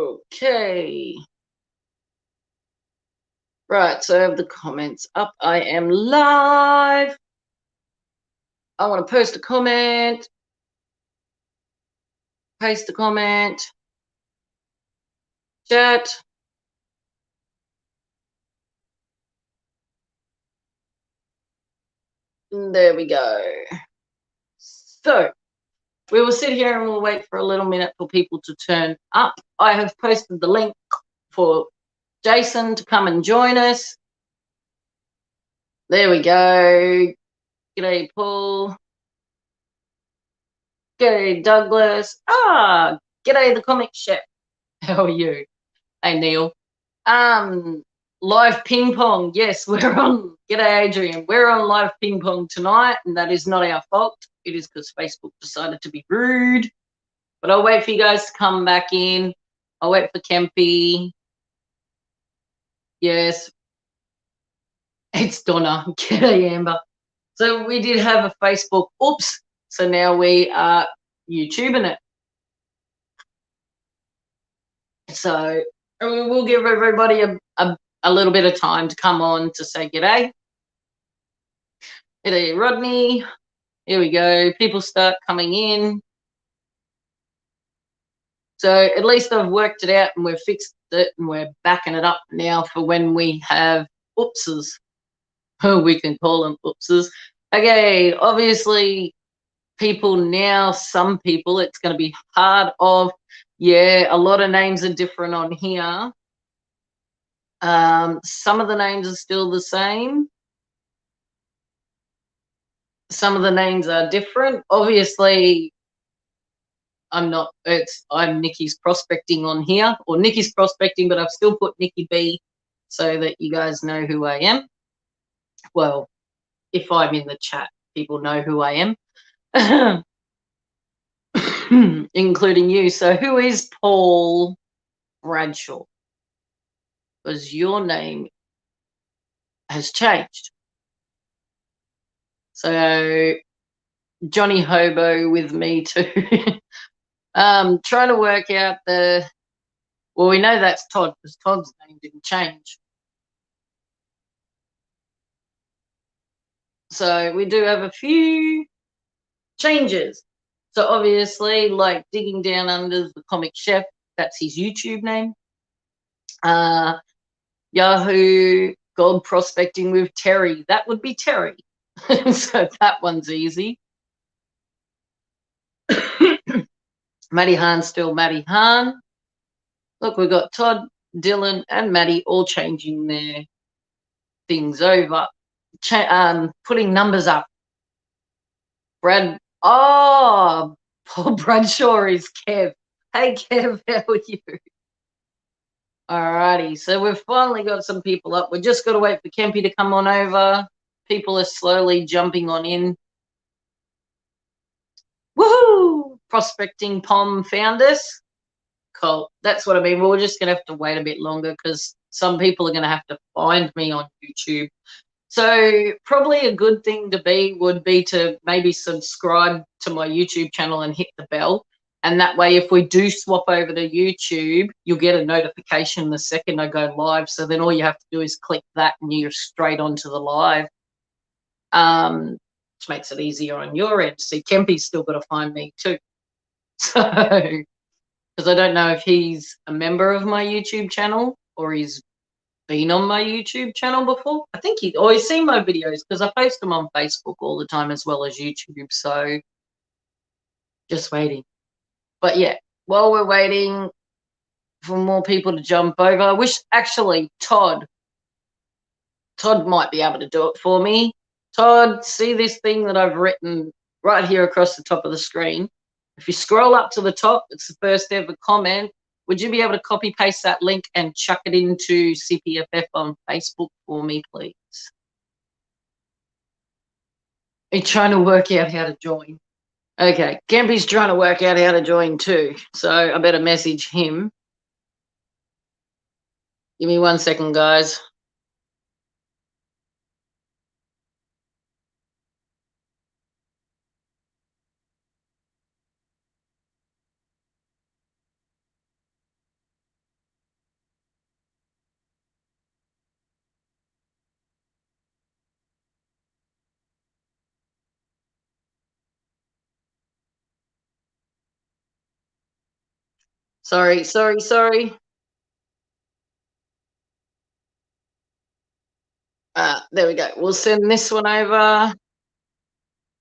Okay. Right, so I have the comments up. I am live. I want to post a comment. Paste the comment. Chat. And there we go. So we will sit here and we'll wait for a little minute for people to turn up. I have posted the link for Jason to come and join us. There we go. G'day, Paul. G'day, Douglas. G'day, the comic chef. How are you? Hey, Neil. Live ping pong. Yes, we're on. G'day, Adrian. We're on live ping pong tonight, and that is not our fault. It is because Facebook decided to be rude. But I'll wait for you guys to come back in. I'll wait for Kempy. Yes. It's Donna. G'day, Amber. So we did have a Facebook. Oops. So now we are YouTubing it. So we'll give everybody a little bit of time to come on to say g'day. G'day, Rodney. Here we go. People start coming in. So at least I've worked it out and we've fixed it and we're backing it up now for when we have oopses. Oh, we can call them oopses. Okay, obviously people now, some people, it's going to be hard of, yeah, a lot of names are different on here. Some of the names are still the same. Some of the names are different. Obviously, I'm Nikki's prospecting on here, or Nikki's prospecting, but I've still put Nikki B so that you guys know who I am. Well, if I'm in the chat, people know who I am, including you. So who is Paul Bradshaw? Because your name has changed. So Johnny Hobo with me too. Trying to work out well, we know that's Todd because Todd's name didn't change. So we do have a few changes. So obviously, like Digging Down Under the Comic Chef, that's his YouTube name. Yahoo Gold Prospecting with Terry, that would be Terry. So that one's easy. Matty Hahn's still Matty Hahn. Look, we've got Todd, Dylan, and Matty all changing their things over, putting numbers up. Paul Bradshaw is Kev. Hey, Kev, how are you? Alrighty, so we've finally got some people up. We've just got to wait for Kempy to come on over. People are slowly jumping on in. Woohoo! Prospecting Pom found us. Cool. That's what I mean. We're just going to have to wait a bit longer because some people are going to have to find me on YouTube. So probably a good thing would be to maybe subscribe to my YouTube channel and hit the bell. And that way, if we do swap over to YouTube, you'll get a notification the second I go live. So then all you have to do is click that and you're straight onto the live, which makes it easier on your end. See, Kempy's still got to find me too. So, because I don't know if he's a member of my YouTube channel or he's been on my YouTube channel before. I think he's seen my videos because I post them on Facebook all the time as well as YouTube. So just waiting. But yeah, while we're waiting for more people to jump over, I wish actually Todd might be able to do it for me. Todd, see this thing that I've written right here across the top of the screen? If you scroll up to the top, it's the first ever comment. Would you be able to copy paste that link and chuck it into CPFF on Facebook for me, please? He's trying to work out how to join. Okay, Kempy's trying to work out how to join too, so I better message him. Give me 1 second, guys. Sorry. There we go. We'll send this one over.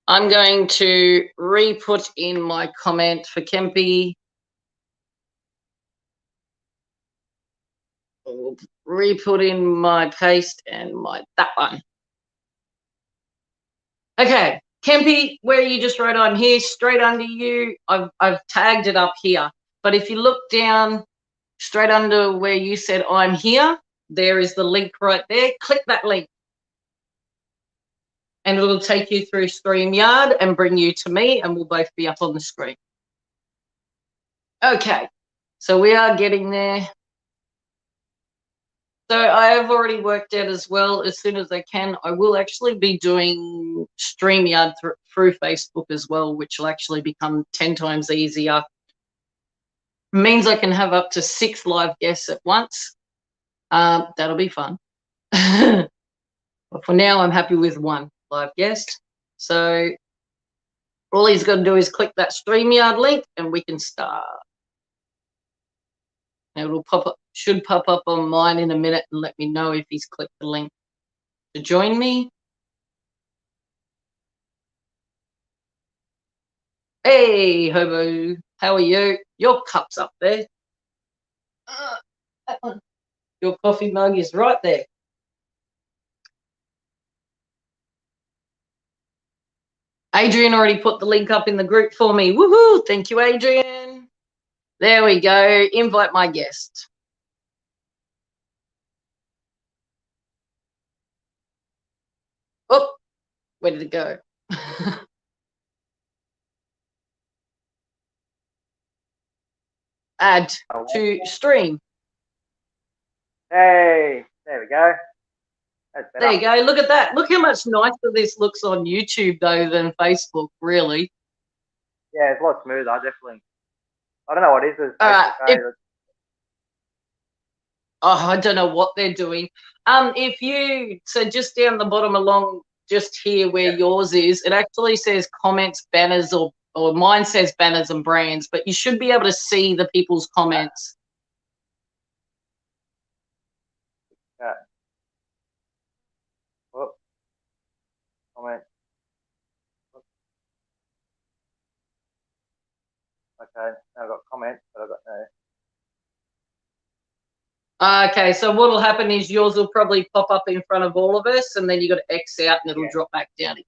I'm going to re-put in my comment for Kempy. We'll re-put in my paste and that one. Okay, Kempy, where you just wrote on here, straight under you, I've tagged it up here. But if you look down straight under where you said I'm here, there is the link right there. Click that link. And it'll take you through StreamYard and bring you to me, and we'll both be up on the screen. Okay, so we are getting there. So I have already worked out as well, as soon as I can, I will actually be doing StreamYard through Facebook as well, which will actually become 10 times easier. It means I can have up to 6 live guests at once. That'll be fun. But for now, I'm happy with 1 live guest. So all he's got to do is click that StreamYard link and we can start. And it'll pop up, should pop up on mine in a minute and let me know if he's clicked the link to join me. Hey, Hobo, how are you? Your cup's up there. That one. Your coffee mug is right there. Adrian already put the link up in the group for me. Woohoo! Thank you, Adrian. There we go. Invite my guest. Oh, where did it go? Add to stream. Hey, there we go. That's better. There you go. Look at that. Look how much nicer this looks on YouTube, though, than Facebook, really. Yeah, it's a lot smoother, definitely. I don't know what it is. I don't know what they're doing. If you, so just down the bottom along, just here where yours is, it actually says comments, banners, or mine says banners and brands, but you should be able to see the people's comments. Yeah. Oh. Comment. Okay, now I've got comments, but I've got no. Okay, so what will happen is yours will probably pop up in front of all of us, and then you got to X out, and it'll drop back down again.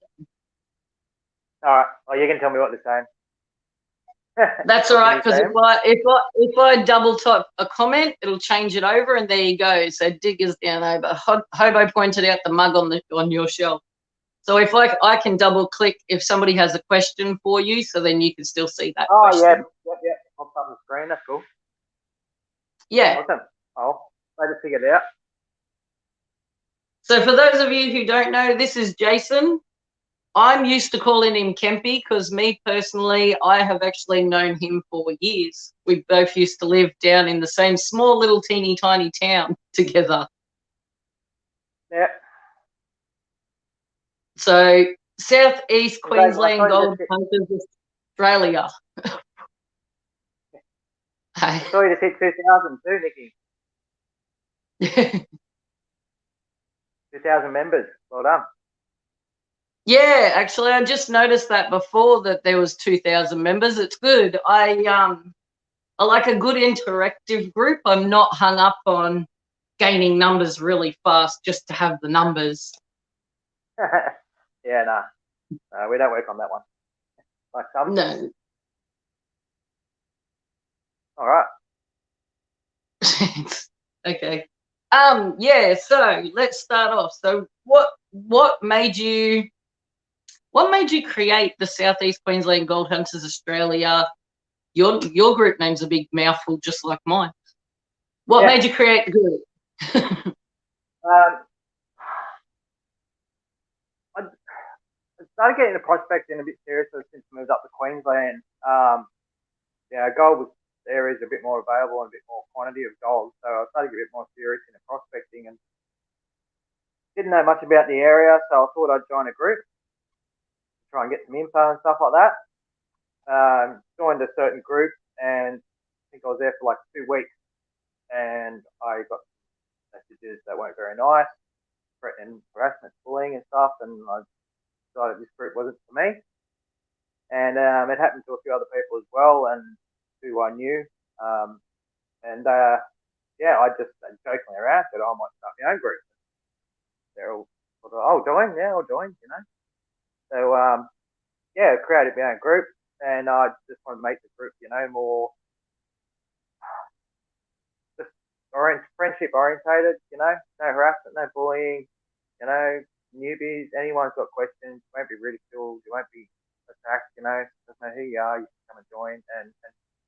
All right. Well, you can tell me what they're saying. That's all right, because if I double type a comment, it'll change it over, and there you go. So Digger's down over. Hobo pointed out the mug on your shelf. So if I can double click if somebody has a question for you, so then you can still see that question. Yeah. Pops up on the screen. That's cool. Yeah. Awesome. Oh, I just figured it out. So for those of you who don't know, this is Jason. I'm used to calling him Kempy because me personally, I have actually known him for years. We both used to live down in the same small little teeny tiny town together. Yeah. So Southeast Queensland Gold Hunters, Australia. I saw you just hit 2,000 too, Nikki. 2,000 members. Well done. Yeah, actually, I just noticed that before that there was 2,000 members. It's good. I like a good interactive group. I'm not hung up on gaining numbers really fast just to have the numbers. Yeah, no. We don't work on that one. Like some. No. All right. Okay. Yeah, so let's start off. So what made you create the Southeast Queensland Gold Hunters Australia? Your group name's a big mouthful, just like mine. What made you create the group? I started getting the prospecting a bit seriously since I moved up to Queensland. Gold areas a bit more available and a bit more quantity of gold, so I started to get a bit more serious in the prospecting and didn't know much about the area, so I thought I'd join a group, try and get some info and stuff like that. Joined a certain group and think I was there for like 2 weeks, and I got messages that weren't very nice, threatening harassment, bullying, and stuff. And I decided this group wasn't for me. And it happened to a few other people as well, and who I knew. And yeah, I just jokingly around said, oh, I might start my own group. They're all sort of, oh, join, yeah, I'll join, you know. So yeah, created my own group, and I just wanted to make the group, you know, more just friendship orientated, you know, no harassment, no bullying, you know, newbies, anyone's got questions, you won't be ridiculed, you won't be attacked, you know, doesn't know who you are, you can come and join and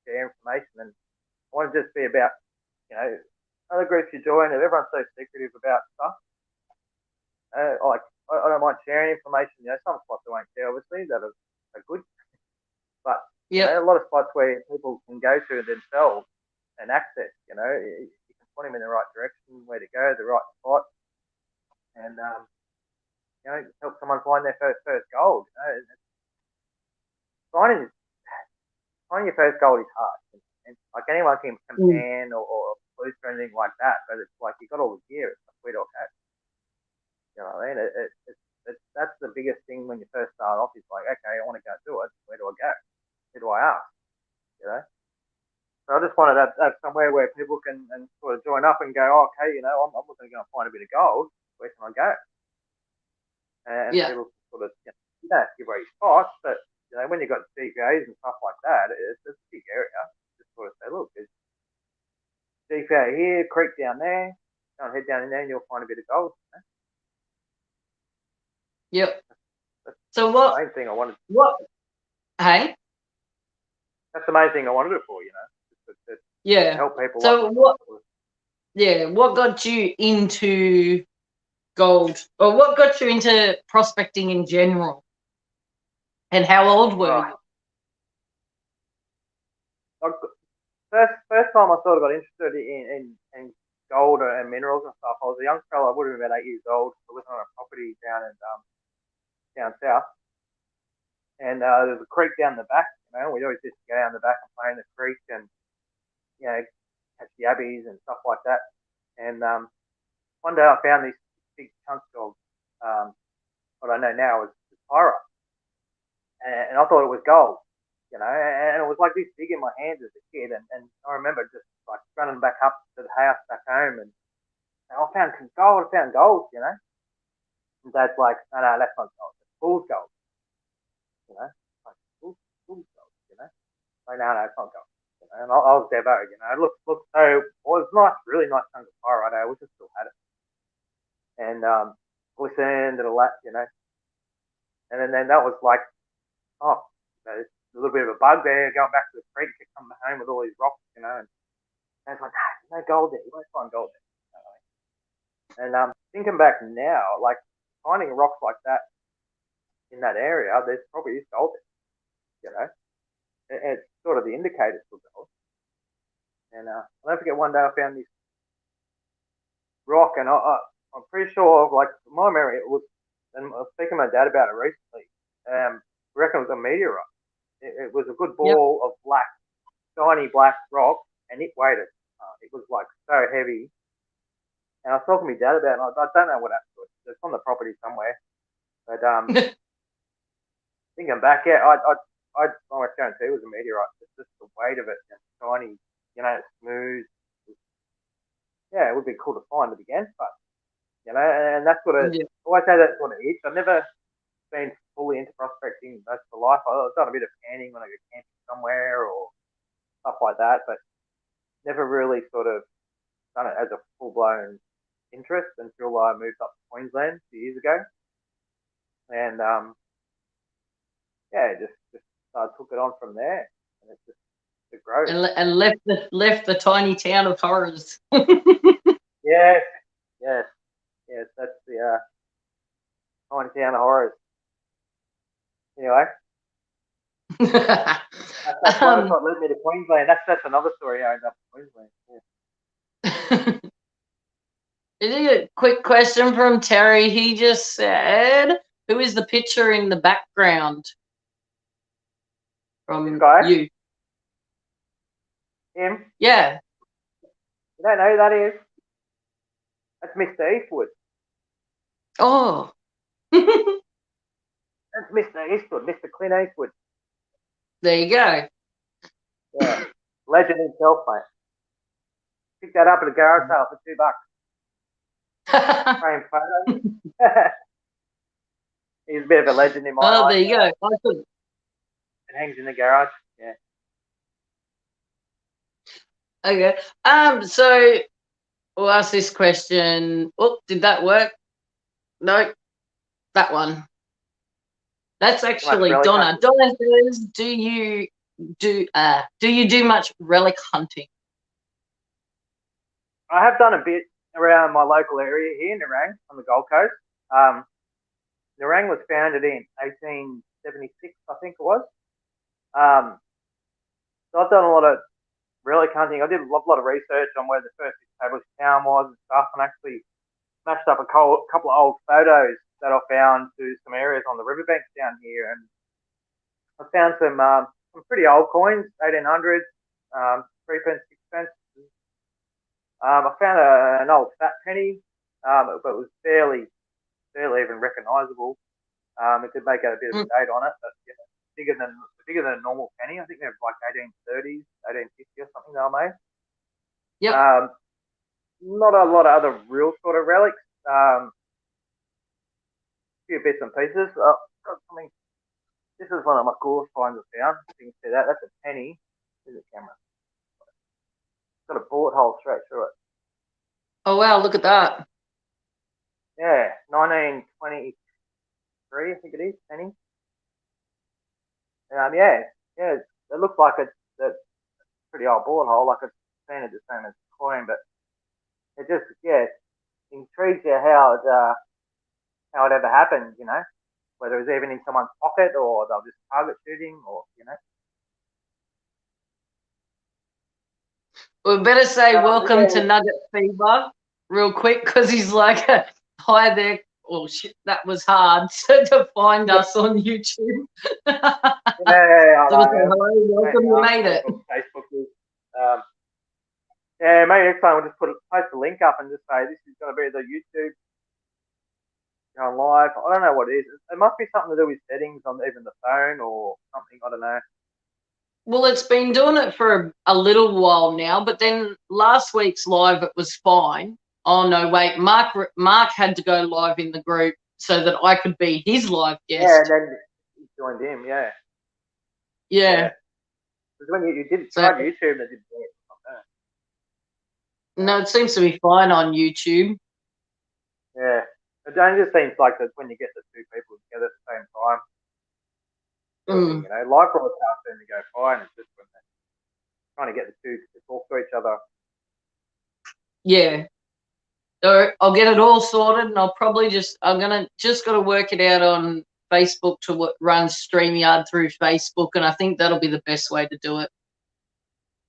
share information. And I want to just be about, you know, other groups you join, and everyone's so secretive about stuff. Like, I don't mind sharing information, you know, some spots I won't share, obviously, that are good, but you know, a lot of spots where people can go to themselves and access, you know, you can point them in the right direction, where to go, the right spot, and you know, help someone find their first gold. You know, finding finding your first gold is hard, and like anyone can pan or flute or anything like that, but it's like you got all the gear. It's like where do I go? You know what I mean? That's the biggest thing when you first start off. Is like, okay, I want to go do it. Where do I go? Who do I ask? You know. So I just wanted to have somewhere where people can and sort of join up and go, oh, okay, you know, I'm looking to go and find a bit of gold. Where can I go? And people sort of, you don't have to give away your spots, but you know, when you've got CPAs and stuff like that, it's a big area. Just sort of say, look, there's CPA here, creek down there. Go and head down in there, and you'll find a bit of gold. You know? Yep. That's so what? The main thing I wanted. What? Hey. That's the main thing I wanted it for, you know. Yeah. Help people. So what? Yeah. What got you into gold, or what got you into prospecting in general? And how old were you? First time I sort of got interested in gold and minerals and stuff, I was a young fella. I would have been about 8 years old. I lived on a property down south, and there's a creek down the back. You know, we always used to go down the back and play in the creek, and you know, catch yabbies and stuff like that. And one day I found these big chunks of what I know now is pyrite, and I thought it was gold. You know, and it was like this big in my hands as a kid, and I remember just like running back up to the house back home, and I found gold, you know. And Dad's like, no, that's not gold, it's fool's gold, you know, like fool's gold, you know. Like, no, it's not gold, you know. And I was Devo, you know. Look, so it was nice, really nice chunk of pyrite. I wish I still had it, and glistened and all that, you know. And then that was like, oh, you know, a little bit of a bug there, going back to the creek to come home with all these rocks, you know. And I was like, no gold there. You won't find gold there. You know? And thinking back now, like finding rocks like that in that area, there's probably is gold there. You know, it's sort of the indicators for gold. And I'll never forget one day I found this rock, and I'm pretty sure, like my memory, it was. And I was speaking to my dad about it recently. I reckon it was a meteorite. It was a good ball of black, shiny black rock, and it weighed it. It was like so heavy. And I was talking to my dad about it, and I don't know what happened to it. It's on the property somewhere. But thinking back, yeah, I almost guarantee it was a meteorite. It's just the weight of it and shiny, you know, smooth. Yeah, it would be cool to find it again. But, you know, and that's what it, I always say that's what it is. I've never been fully into prospecting most of my life. I've done a bit of panning when I go camping somewhere or stuff like that, but never really sort of done it as a full blown interest until I moved up to Queensland 2 years ago, and yeah, just took it on from there, and it's just it grows. And left the tiny town of horrors. yes, that's the tiny town of horrors. Anyway, that's what led me to Queensland. That's another story. How I ended up in Queensland. Yeah. A quick question from Terry. He just said, "Who is the picture in the background from you?" Him? Yeah. You don't know who that is? That's Mr. Eastwood. Oh. That's Mr. Eastwood, Mr. Clint Eastwood. There you go. Yeah. Legend himself, mate. Picked that up at a garage sale for $2. Frame photo. He's a bit of a legend in my Oh, there eyes. you go. It hangs in the garage. Yeah. Okay. So we'll ask this question. Oh, did that work? No, that one. That's Too much actually relic Donna. hunting. Donna says, do you do much relic hunting? I have done a bit around my local area here in Nerang on the Gold Coast. Nerang was founded in 1876, I think it was. Um, so I've done a lot of relic hunting. I did a lot of research on where the first established town was and stuff, and actually matched up a couple of old photos that I found to some areas on the riverbanks down here, and I found some pretty old coins, 1800s, 3 pence, 6 pence. I found an old fat penny, but it was barely even recognisable. It did make a bit of a date on it, but yeah, bigger than a normal penny. I think they're like 1830s, 1850 or something they were made. Yep. Not a lot of other real sort of relics. A few bits and pieces. Something. This is one of my coolest finds I found. You can see that. That's a penny. Here's the camera. It's got a bullet hole straight through it. Oh, wow. Look at that. Yeah, 1923, I think it is, penny. Yeah. It looks like it's a pretty old bullet hole, like it's painted the same as the coin, but it just, intrigues you how it ever happened, whether it was even in someone's pocket or they'll just target shooting or. We better say welcome to Yeah, Nugget Fever real quick because he's like, hi there. Oh, shit, that was hard to find us on YouTube. yeah, I So we say, know. hello, welcome, you made it. Facebook is. Yeah, maybe next time we'll just post a link up and just say this is going to be the YouTube going live. I don't know what it is. It must be something to do with settings on even the phone or something. I don't know. Well, it's been doing it for a little while now, but then last week's live, it was fine. Oh, no, wait. Mark had to go live in the group so that I could be his live Yeah, and guest. then you joined him. Yeah. Yeah. Because when you did So, try YouTube, it didn't work. no, it seems to be fine on YouTube. Yeah. It only just seems like that when you get the two people together at the same time. Mm. Live broadcast then to go fine. It's just when they're trying to get the two to talk to each other. Yeah. So I'll get it all sorted, and I'll probably I'm gonna just got to work it out on Facebook to run StreamYard through Facebook, and I think that'll be the best way to do it.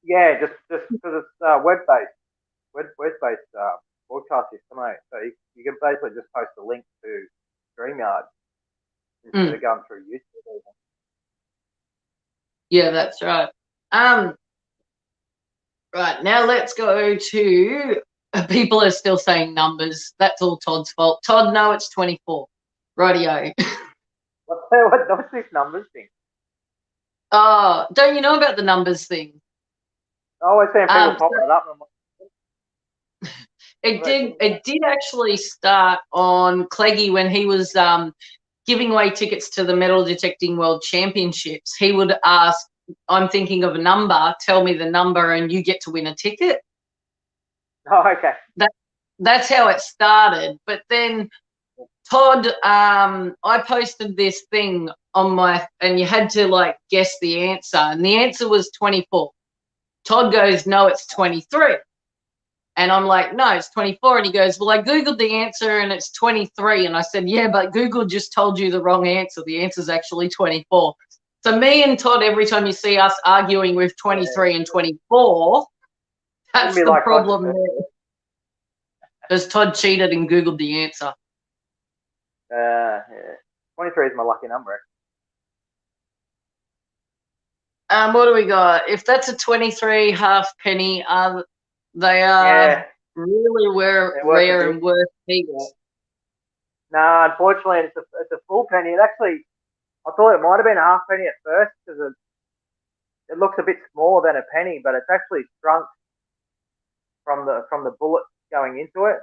Yeah, just because it's web-based broadcast system, mate. So you can basically just post a link to StreamYard instead of going through YouTube. Yeah, that's right. Right, now let's go to people are still saying numbers. That's all Todd's fault. Todd, no, it's 24. Rightio. What's this numbers thing? Oh, don't you know about the numbers thing? I always see people popping it up. And it did actually start on Cleggy when he was giving away tickets to the Metal Detecting World Championships. He would ask, I'm thinking of a number, tell me the number, and you get to win a ticket. Oh, okay. That's how it started. But then Todd, I posted this thing on and you had to like guess the answer, and the answer was 24. Todd goes, no, it's 23. And I'm like, no, it's 24. And he goes, well, I Googled the answer and it's 23. And I said, yeah, but Google just told you the wrong answer. The answer is actually 24. So me and Todd, every time you see us arguing with 23 and 24, that's the problem there. Because Todd cheated and Googled the answer. Yeah. 23 is my lucky number. What do we got? If that's a 23 halfpenny, they are Yeah, really they're worth a rare bit. and worth heaps. No, unfortunately, it's a full penny. It actually, I thought it might have been a half penny at first because it looks a bit smaller than a penny, but it's actually shrunk from the bullet going into it.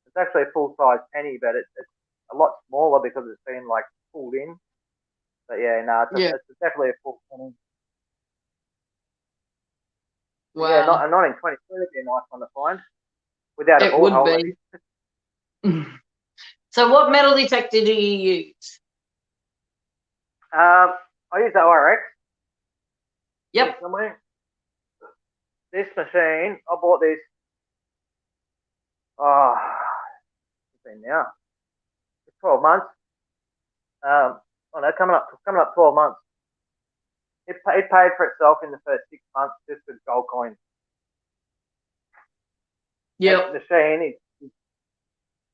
It's actually a full size penny, but it's a lot smaller because it's been like pulled in. But yeah, no, Yeah. it's definitely a full penny. But yeah, not Wow. a 1923 would be a nice one to find without a It bullet would hole. That be. is. So, what metal detector do you use? I use the ORX here Yep. somewhere. This machine, I bought this. Oh, it's been now 12 months. Oh no, coming up 12 months. It paid for itself in the first 6 months just with gold coins. That Yep. machine is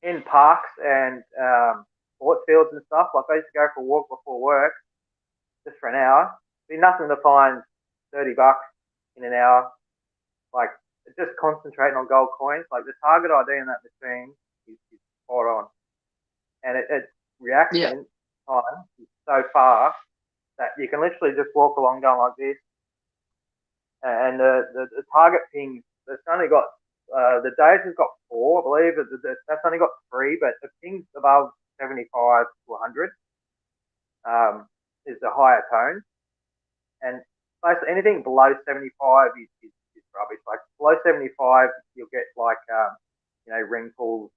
in parks and sports fields and stuff. Like I used to go for a walk before work just for an hour. Be nothing to find $30 in an hour. Like just concentrating on gold coins. Like the target ID in that machine is spot on, and its Yep. reaction time is so fast that you can literally just walk along going like this, and the target ping. It's only got the days has got four, I believe. That's only got three, but the pings above 75 to 100 is the higher tone, and basically anything below 75 is rubbish. Like below 75, you'll get like ring pulls,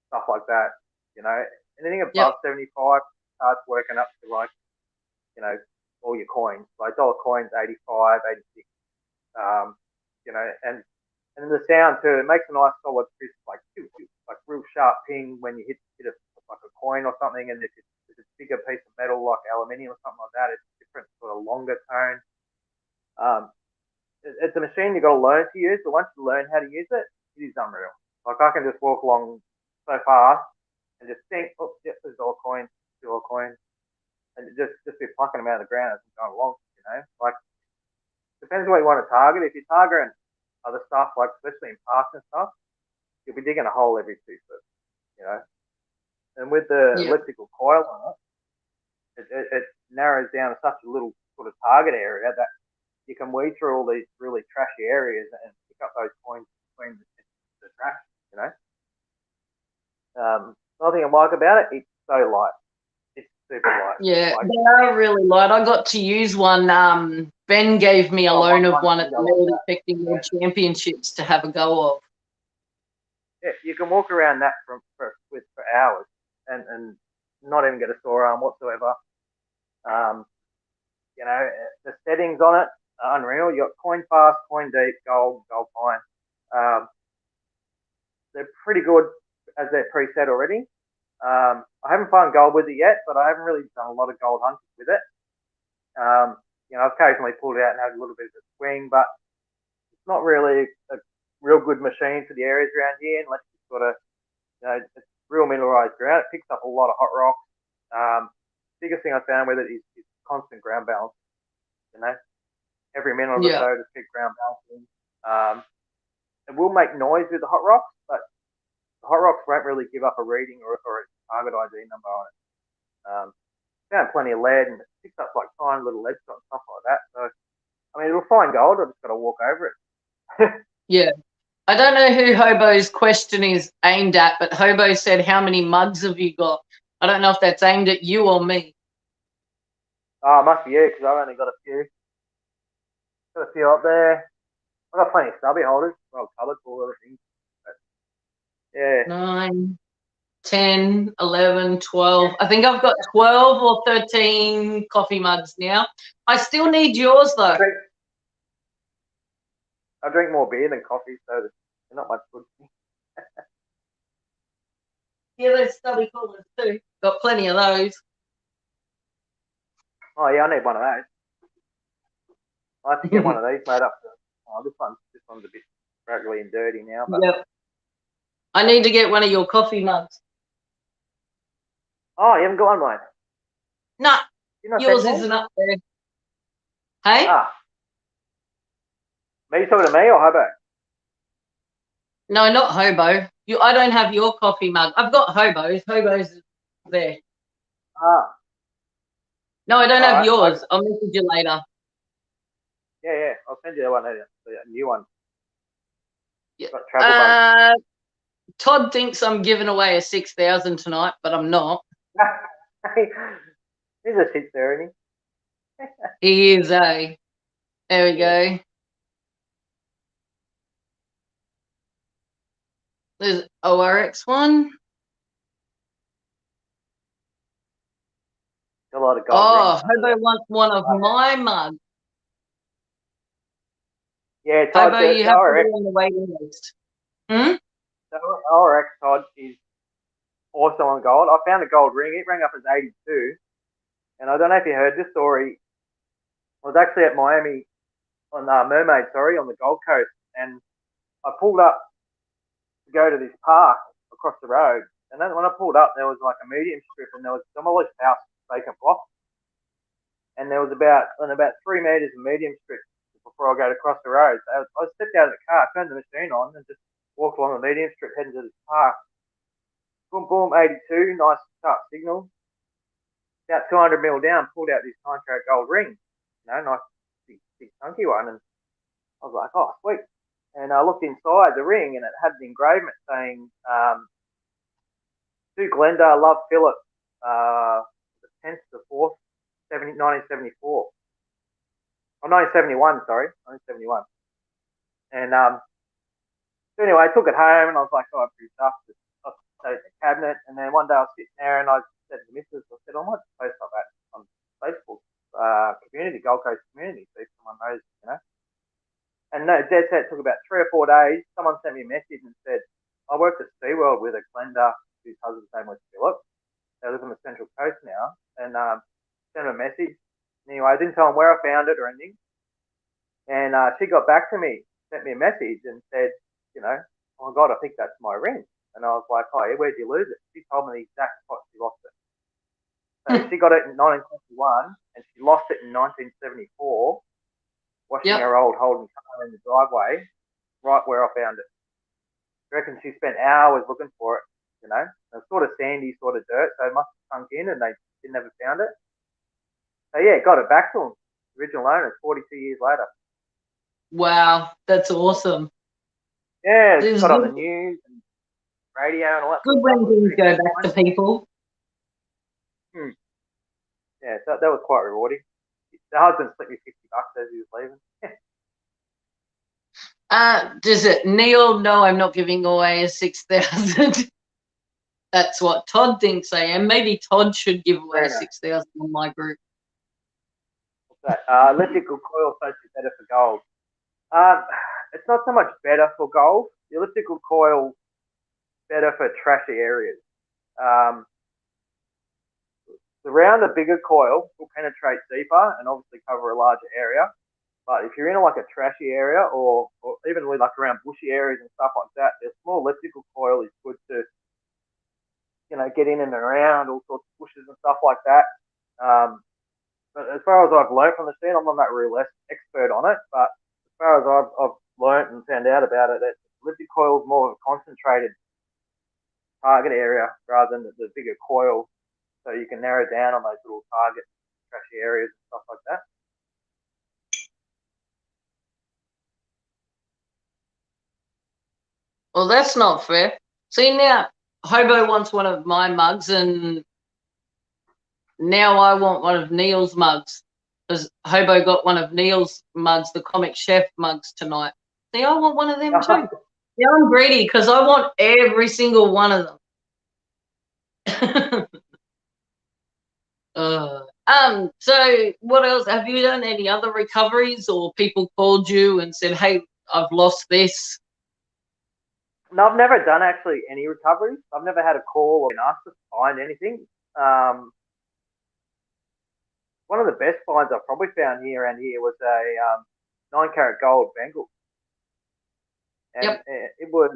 stuff like that. You know, anything Yep. above 75 starts working up to like you know all your coins. Like dollar coins, 85, 86. Um, and the sound too. It makes a nice solid crisp, like like real sharp ping when you hit a like a coin or something. And if it's a bigger piece of metal like aluminium or something like that, it's a different sort of longer tone. Um, it's a machine you got to learn to use, but once you learn how to use it, it is unreal. Like I can just walk along so fast and just think, oh, yep, there's all coins, all coins, and just be plucking them out of the ground as I'm going along. Like depends what you want to target. If you're targeting other stuff, like especially in parks and stuff, you'll be digging a hole every 2 foot, you know. And with the Yep. elliptical coil on it narrows down to such a little sort of target area that you can weed through all these really trashy areas and pick up those coins between the trash, you know. Another thing I like about it, it's so light. It's super light. Yeah, Like, they are really light. I got to use one. Ben gave me a oh, loan of mine one can at the go like Metal that. Detecting Yeah. World Championships to have a go of. Yeah, you can walk around that for hours and not even get a sore arm whatsoever. Um, the settings on it are unreal. You got coin fast, coin deep, gold, gold fine. Um, they're pretty good as they're preset already. I haven't found gold with it yet, but I haven't really done a lot of gold hunting with it. I've occasionally pulled it out and had a little bit of a swing, but it's not really a real good machine for the areas around here unless you sort of, it's real mineralized ground. It picks up a lot of hot rocks. Biggest thing I found with it is constant ground balance. You know, every minute or Yeah. so to keep ground balancing. It will make noise with the hot rocks, but the hot rocks won't really give up a reading or a target ID number on it. Found plenty of lead and it picks up like tiny little lead shot and stuff like that. So, I mean, it'll find gold. I just got to walk over it. Yeah. I don't know who Hobo's question is aimed at, but Hobo said, how many mugs have you got? I don't know if that's aimed at you or me. Oh, it must be you because I've only got a few. Got a few up there. I've got plenty of stubby holders. Well, covered for everything. But, yeah. 9, 10, 11, 12. I think I've got 12 or 13 coffee mugs now. I still need yours, though. I drink more beer than coffee, so they're not much good for me. Yeah, those stubby coolers, too. Got plenty of those. Oh, yeah, I need one of those. I have to get one of these made up. This one's a bit raggedy and dirty now, but Yep. I need to get one of your coffee mugs. oh, you haven't got one, mate. Nah, You not yours sent me? isn't up there. Hey? Ah, me talking to me or Hobo? No, not Hobo. I don't have your coffee mug. I've got Hobo's. Hobo's there. Ah, No, I don't all have right. yours. I'll message you later. Yeah. I'll send you the one later. The new one. Yeah. Got travel bugs. Todd thinks I'm giving away a 6,000 tonight, but I'm not. He's a shit there, isn't He is, eh? There we he? Yeah. go. There's ORX one. Got a lot of gold rings Oh, under Hobo that. wants one of my mugs. Yeah, Todd, Hobo, the you have to be ORX, on the waiting list. Hmm? the ORX Todd is also on gold. I found a gold ring. It rang up as 82. And I don't know if you heard this story. I was actually at Miami on Mermaid, sorry, on the Gold Coast. And I pulled up to go to this park across the road. And then when I pulled up, there was like a medium strip and there was some of those house vacant blocks. And there was about 3 meters of medium strip before I go to cross the road. So I stepped out of the car, turned the machine on, and just walked along the medium strip heading to this park. Boom, boom, 82, nice sharp signal. About 200 mil down, pulled out this 9 carat gold ring. Nice big chunky one. And I was like, oh, sweet. And I looked inside the ring and it had an engravement saying, to Glenda, love Philip, the 10th to the 4th, 1974. Oh, 1971, sorry, 1971. And so anyway, I took it home and I was like, oh, I'm pretty tough. I stayed in the cabinet. And then one day I was sitting there and I said to the missus, I said, I might post like that on Facebook community, Gold Coast community, so if someone knows. And no, Dad said it took about 3 or 4 days. Someone sent me a message and said, I worked at SeaWorld with a Glenda whose husband's name was Philip. They live on the Central Coast now. And sent him a message. Anyway, I didn't tell him where I found it or anything. And she got back to me, sent me a message and said, oh my God, I think that's my ring. And I was like, oh, yeah, where'd you lose it? She told me the exact spot she lost it. So she got it in 1921 and she lost it in 1974, washing Yep. her old Holden car in the driveway, right where I found it. I reckon she spent hours looking for it, It's sort of sandy, sort of dirt, so it must have sunk in and they never found it. So yeah, got it back to them. Original owners, 42 years later. Wow, that's awesome. Yeah, it's It's got on good, the news and radio and all that sort good of stuff. when It was things pretty go back satisfying. to people. Yeah, so that was quite rewarding. The husband slipped me $50 as he was leaving. Does it Neil? No, I'm not giving away a 6,000. That's what Todd thinks I am. Maybe Todd should give away Very nice. 6,000 on my group. What's that? Elliptical coil supposed to be better for gold. It's not so much better for gold. The elliptical coil better for trashy areas. The rounder, bigger coil will penetrate deeper and obviously cover a larger area. But if you're in like a trashy area or even like around bushy areas and stuff like that, the small elliptical coil is good to get in and around all sorts of bushes and stuff like that. But as far as I've learned from the scene, I'm not really less expert on it. But as far as I've learned and found out about it, that elliptic coil is more of a concentrated target area rather than the bigger coil, so you can narrow down on those little target trashy areas and stuff like that. Well, that's not fair. See, now Hobo wants one of my mugs, and now I want one of Neil's mugs because Hobo got one of Neil's mugs, the comic chef mugs tonight. See, I want one of them too. Yeah, I'm greedy because I want every single one of them. So what else? Have you done any other recoveries or people called you and said, hey, I've lost this? No, I've never done actually any recoveries. I've never had a call or been asked to find anything. One of the best finds I've probably found here around here was a 9 carat gold bangle, and Yep. it was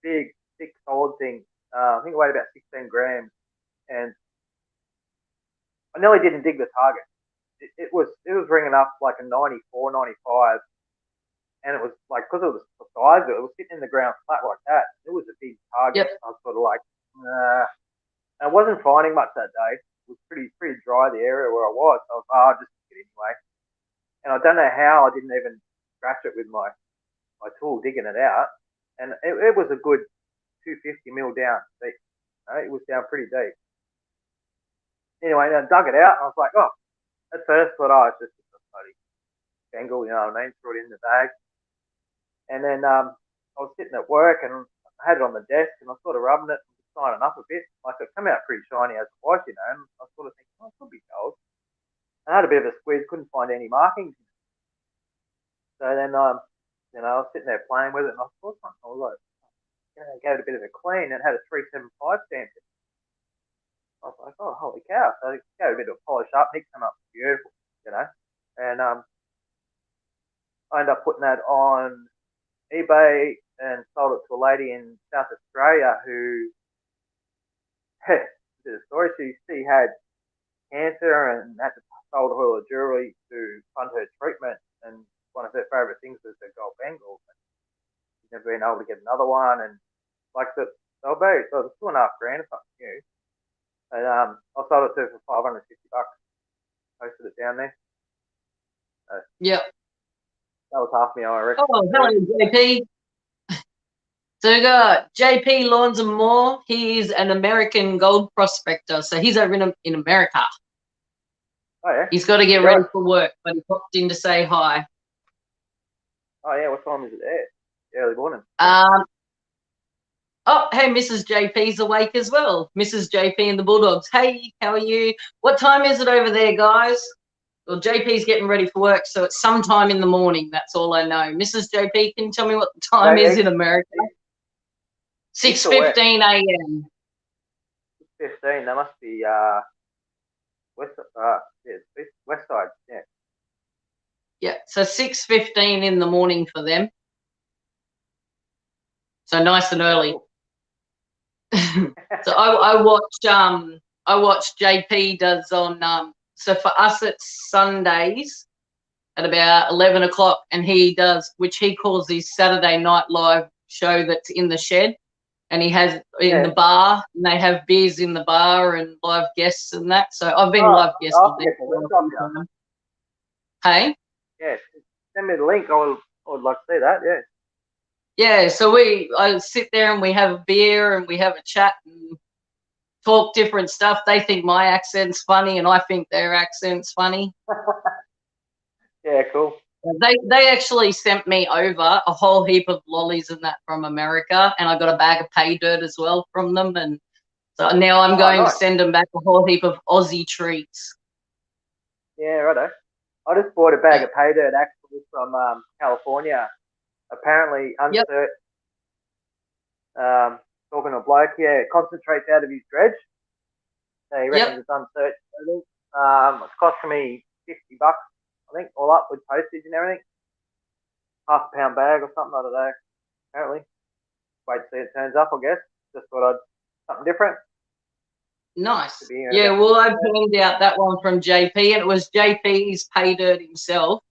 big, thick, solid thing. I think it weighed about 16 grams, and I nearly didn't dig the target. it was ringing up like a 94, 95, and it was like because it was the size of it, it was sitting in the ground flat like that. It was a big target. Yep. I was sort of like, nah. And I wasn't finding much that day. It was pretty dry the area where I was. So I was like, oh, I'll just stick it anyway. And I don't know how I didn't even scratch it with my tool digging it out, and it was a good 250 mil down deep. It was down pretty deep. Anyway, I dug it out, and I was like, oh, at first I thought, oh, it's just a bloody bengal, you know what I mean? Threw it in the bag, and then I was sitting at work, and I had it on the desk, and I was sort of rubbing it, and shining up a bit. Like it came out pretty shiny as it was, you know. And I was sort of thinking, oh, it could be gold. I had a bit of a squeeze, couldn't find any markings. So then, I was sitting there playing with it, and I saw something. I was like, gave it a bit of a clean, and it had a 375 stamp. I was like, oh, holy cow. So I gave it a bit of a polish up. Nick came up beautiful, you know. And I ended up putting that on eBay and sold it to a lady in South Australia who, the story, she had cancer and had to sold all her jewellery to fund her treatment. And one of her favourite things was the gold bangle. She's never been able to get another one. And like they were very, so it was $2.5 grand or something new. And I sold it to her for $550. Posted it down there. So Yep. that was half me, I reckon. Oh, hello, JP. So we got JP Lawns and More. He's an American gold prospector. So he's over in America. Oh, yeah? He's got to get ready for work, but he popped in to say hi. Oh, yeah, what time is it there? Early morning. Oh, hey, Mrs. JP's awake as well. Mrs. JP and the Bulldogs. Hey, how are you? What time is it over there, guys? Well, JP's getting ready for work, so it's sometime in the morning. That's all I know. Mrs. JP, can you tell me what the time is in America? 6:15 a.m. 15. That must be west side. Yeah. Yeah, so 6:15 in the morning for them. So nice and early. So I watch JP does on so for us it's Sundays at about 11 o'clock, and he does, which he calls his Saturday Night Live show that's in the shed, and he has in the bar, and they have beers in the bar and live guests and that. So I've been live guest on there for a long time. Hey? Yeah, send me the link. I would like to see that, yeah. Yeah, so I sit there and we have a beer and we have a chat and talk different stuff. They think my accent's funny and I think their accent's funny. Yeah, cool. They actually sent me over a whole heap of lollies and that from America, and I got a bag of pay dirt as well from them. And so now I'm going to send them back a whole heap of Aussie treats. Yeah, righto. I just bought a bag of pay dirt actually from California. Apparently unsearched. Talking to a bloke, concentrates out of his dredge. So he reckons it's unsearched. It's costing me $50, I think, all up with postage and everything. Half a pound bag or something, I don't know. Apparently. Wait to see it turns up, I guess. Just thought I'd something different. Nice. Yeah, well, I found out that one from JP, and it was JP's pay dirt himself,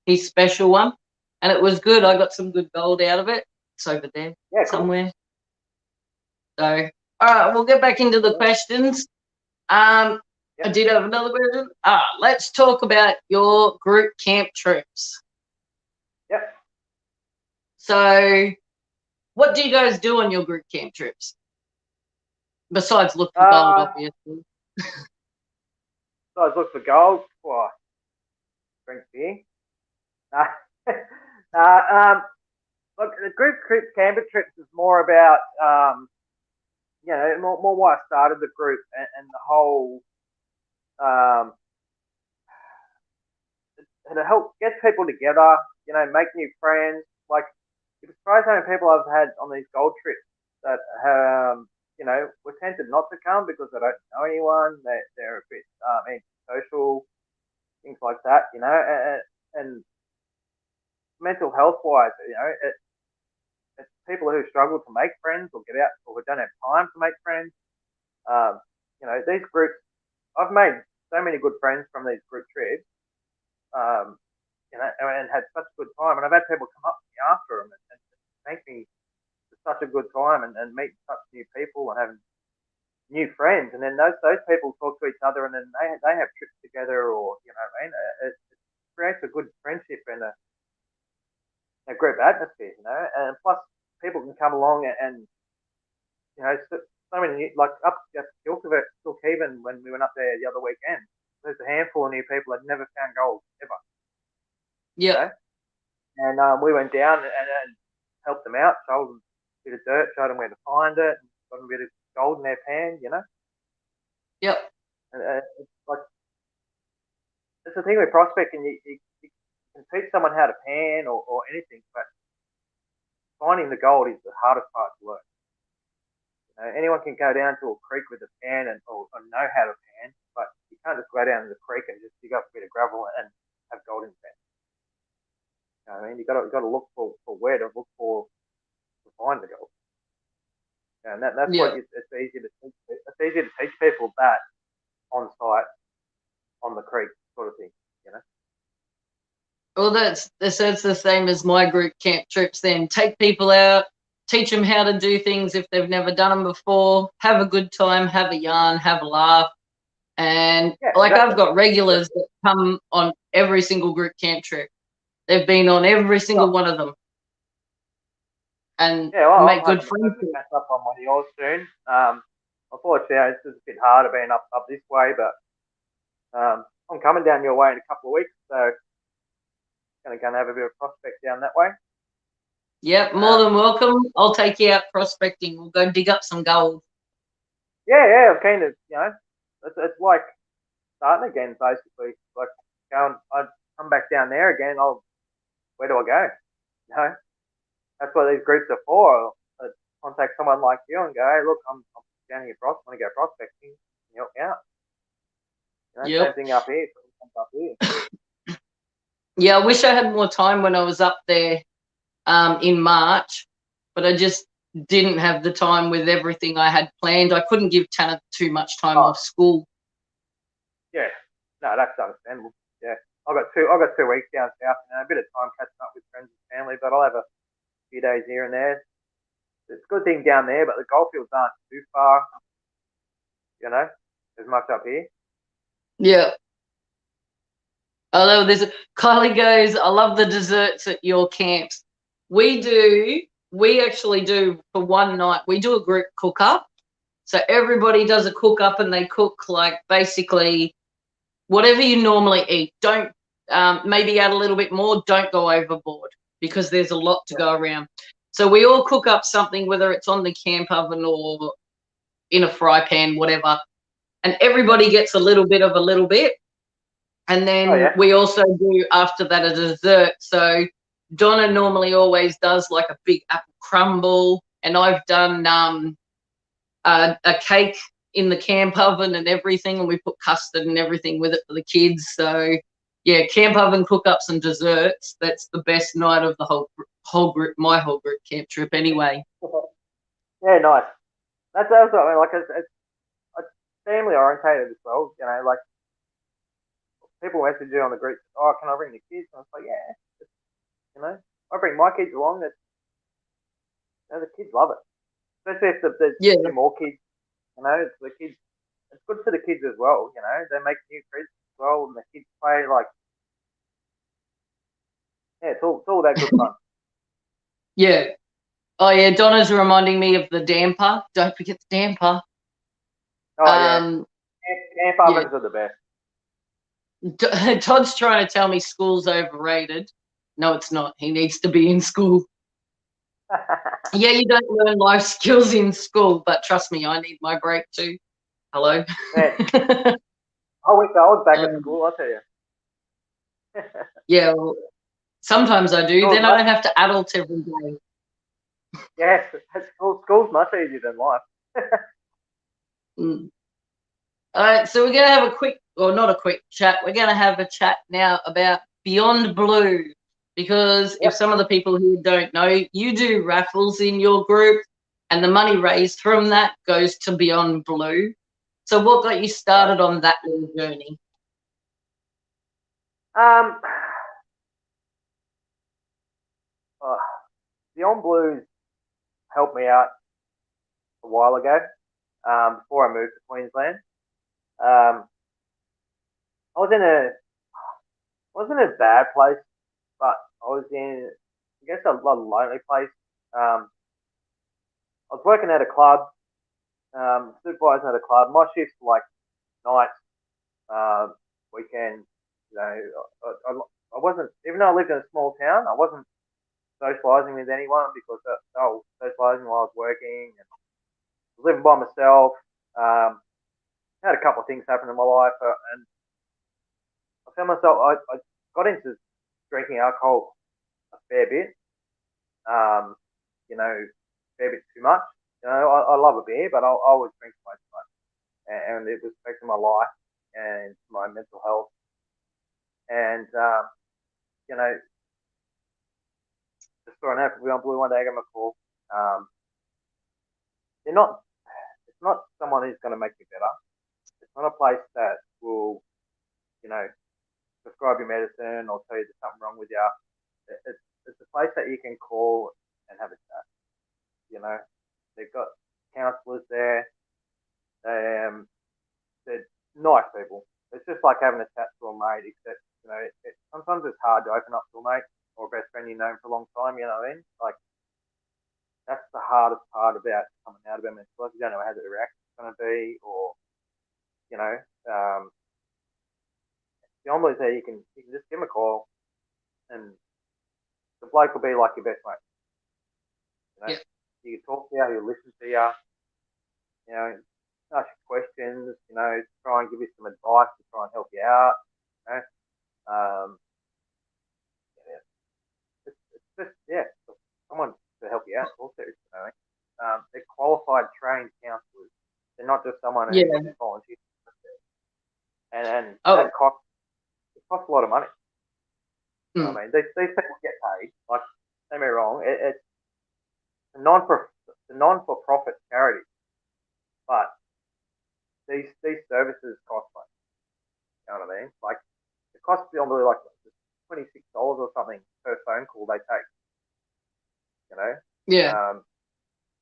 his special one, and it was good. I got some good gold out of it. It's over there somewhere. So, all right, we'll get back into the questions. I did have another question. Let's talk about your group camp trips. Yep. So, what do you guys do on your group camp trips? Besides look for gold, obviously. Besides look for gold? Why? Drink beer? Look, the group trips, camper trips is more about, more why I started the group and the whole, to help get people together, make new friends. Like, you're surprised how many people I've had on these gold trips that were tempted not to come because they don't know anyone. They're a bit antisocial, things like that, and mental health wise, it's people who struggle to make friends or get out or who don't have time to make friends. These groups, I've made so many good friends from these group trips, you know, and had such a good time. And I've had people come up to me after them and thank me for such a good time and meeting such new people and having new friends. And then those people talk to each other and then they have trips together or, you know, it creates a good friendship and a group atmosphere, you know. And plus, people can come along and you know, so many, like up at Kilkeven when we went up there the other weekend, there's a handful of new people that never found gold ever, you Yep. know. And we went down and helped them out, showed them a bit of dirt, showed them where to find it, and got them a bit of gold in their pan, you know. Yep. And it's like it's the thing with prospecting, you can teach someone how to pan or anything, but finding the gold is the hardest part to learn. You know, anyone can go down to a creek with a pan or know how to pan, but you can't just go down to the creek and just dig up a bit of gravel and have gold in the pan. You know what I mean? You got to look for where to look for to find the gold. Yeah, and that's what Yep. it's easy to teach. It's easy to teach people that on site on the creek sort of thing. You know. Well, that's the same as my group camp trips. Then take people out, teach them how to do things if they've never done them before. Have a good time, have a yarn, have a laugh, and Yeah, like I've exactly. got regulars that come on every single group camp trip. They've been on every single Well, one of them, and yeah, well, I'm make good hoping to friendships. catch up on one of yours soon. Unfortunately, it's just a bit harder being up this way, but I'm coming down your way in a couple of weeks, so going to have a bit of prospect down that way. Yep, more Um, than welcome. I'll take you out prospecting. We'll go dig up some gold. yeah, I'm keen to, you know, it's like starting again, basically. Like going, I come back down there again. Where do I go? You know, that's what these groups are for. I contact someone like you and go, hey, look, I'm down here, want to go prospecting. Can you help me out? You know, same Yep. thing up here. Up here. Yeah, I wish I had more time when I was up there in March, but I just didn't have the time with everything I had planned. I couldn't give Tanner too much time Oh, off school. yeah. No, that's understandable. Yeah. I got 2 weeks down south and a bit of time catching up with friends and family, but I'll have a few days here and there. It's a good thing down there, but the golf fields aren't too far, you know, as much up here. Yeah. Although Kylie goes, I love the desserts at your camps. We actually do for one night, we do a group cook up. So everybody does a cook up and they cook like basically whatever you normally eat. Don't maybe add a little bit more. Don't go overboard because there's a lot to Yeah. go around. So we all cook up something, whether it's on the camp oven or in a fry pan, whatever. And Yeah. everybody gets a little bit of a little bit. And Oh, then yeah. we also do after that a dessert. So Donna normally always does like a big apple crumble, and I've done a cake in the camp oven and everything, and we put custard and everything with it for the kids. So yeah, camp oven cook ups and desserts. That's the best night of the whole group, my whole group camp trip anyway. Yeah, nice. That's what I mean. Like, it's family orientated as well. You know, like people message you on the group, oh, can I bring the kids? And I was like, yeah, you know, I bring my kids along. That you know, the kids love it, especially if there's Yeah, a few more kids. You know, it's the kids. It's good for the kids as well. You know, they make new friends as well, and the kids play like, yeah, it's all that good fun. yeah. Oh yeah, Donna's reminding me of the damper. Don't forget the damper. Oh yeah, Um, camp yeah. ovens are the best. Todd's trying to tell me school's overrated. No, it's not. He needs to be in school. Yeah, you don't learn life skills in school, but trust me, I need my break too. Hello. Man, I was back at um, school. I'll tell you. yeah, well, sometimes I do. School's Then I much, don't have to adult every day. yes, school's much easier than life. Mm. All right, so we're going to have a quick, or not a quick chat. We're going to have a chat now about Beyond Blue, because if Yep. some of the people here don't know, you do raffles in your group, and the money raised from that goes to Beyond Blue. So what got you Right. started on that little journey? Um, uh, the On Blues helped me out a while ago. Before I moved to Queensland, um, I was in a wasn't a bad place, but I was in, I guess, a lonely place. Um, I was working at a club, supervising at a club. My shifts were like nights, weekends. You know, I wasn't, even though I lived in a small town, I wasn't socialising with anyone because they were socialising while I was working. And I was living by myself. Um, had a couple of things happen in my life, and I found myself, I got into drinking alcohol a fair bit. Um, you know, a fair bit too much. You know, I love a beer, but I was drinking way too much, and it was affecting my life and my mental health. And you know, just throwing out for example, one day I got my call. Um, they're not. It's not someone who's going to make you better. It's not a place that will, you know, prescribe you medicine or tell you there's something wrong with you. It's a place that you can call and have a chat. You know, they've got counsellors there. They're nice people. It's just like having a chat to a mate, except, you know, sometimes it's hard to open up to a mate or a best friend you've known for a long time, you know what I mean? Like, that's the hardest part about coming out of it. It's like you don't know how the reaction's going to be, or, you know, the only there you can just give them a call and the bloke will be like your best mate, you know? Yeah. You can talk to you, he'll listen to you know, ask you questions, you know, try and give you some advice to try and help you out, you know? Um, yeah, it's just yeah, someone to help you out. Also, you know, they're qualified, trained counsellors. They're not just someone who Yeah. volunteers, and Oh. that costs a lot of money. You know Mm. what I mean, these people get paid. Like, don't get me wrong, it's a non for profit charity, but these services cost money. You know what I mean? Like, it costs probably like $26 or something per phone call they take. You know, Yeah. um,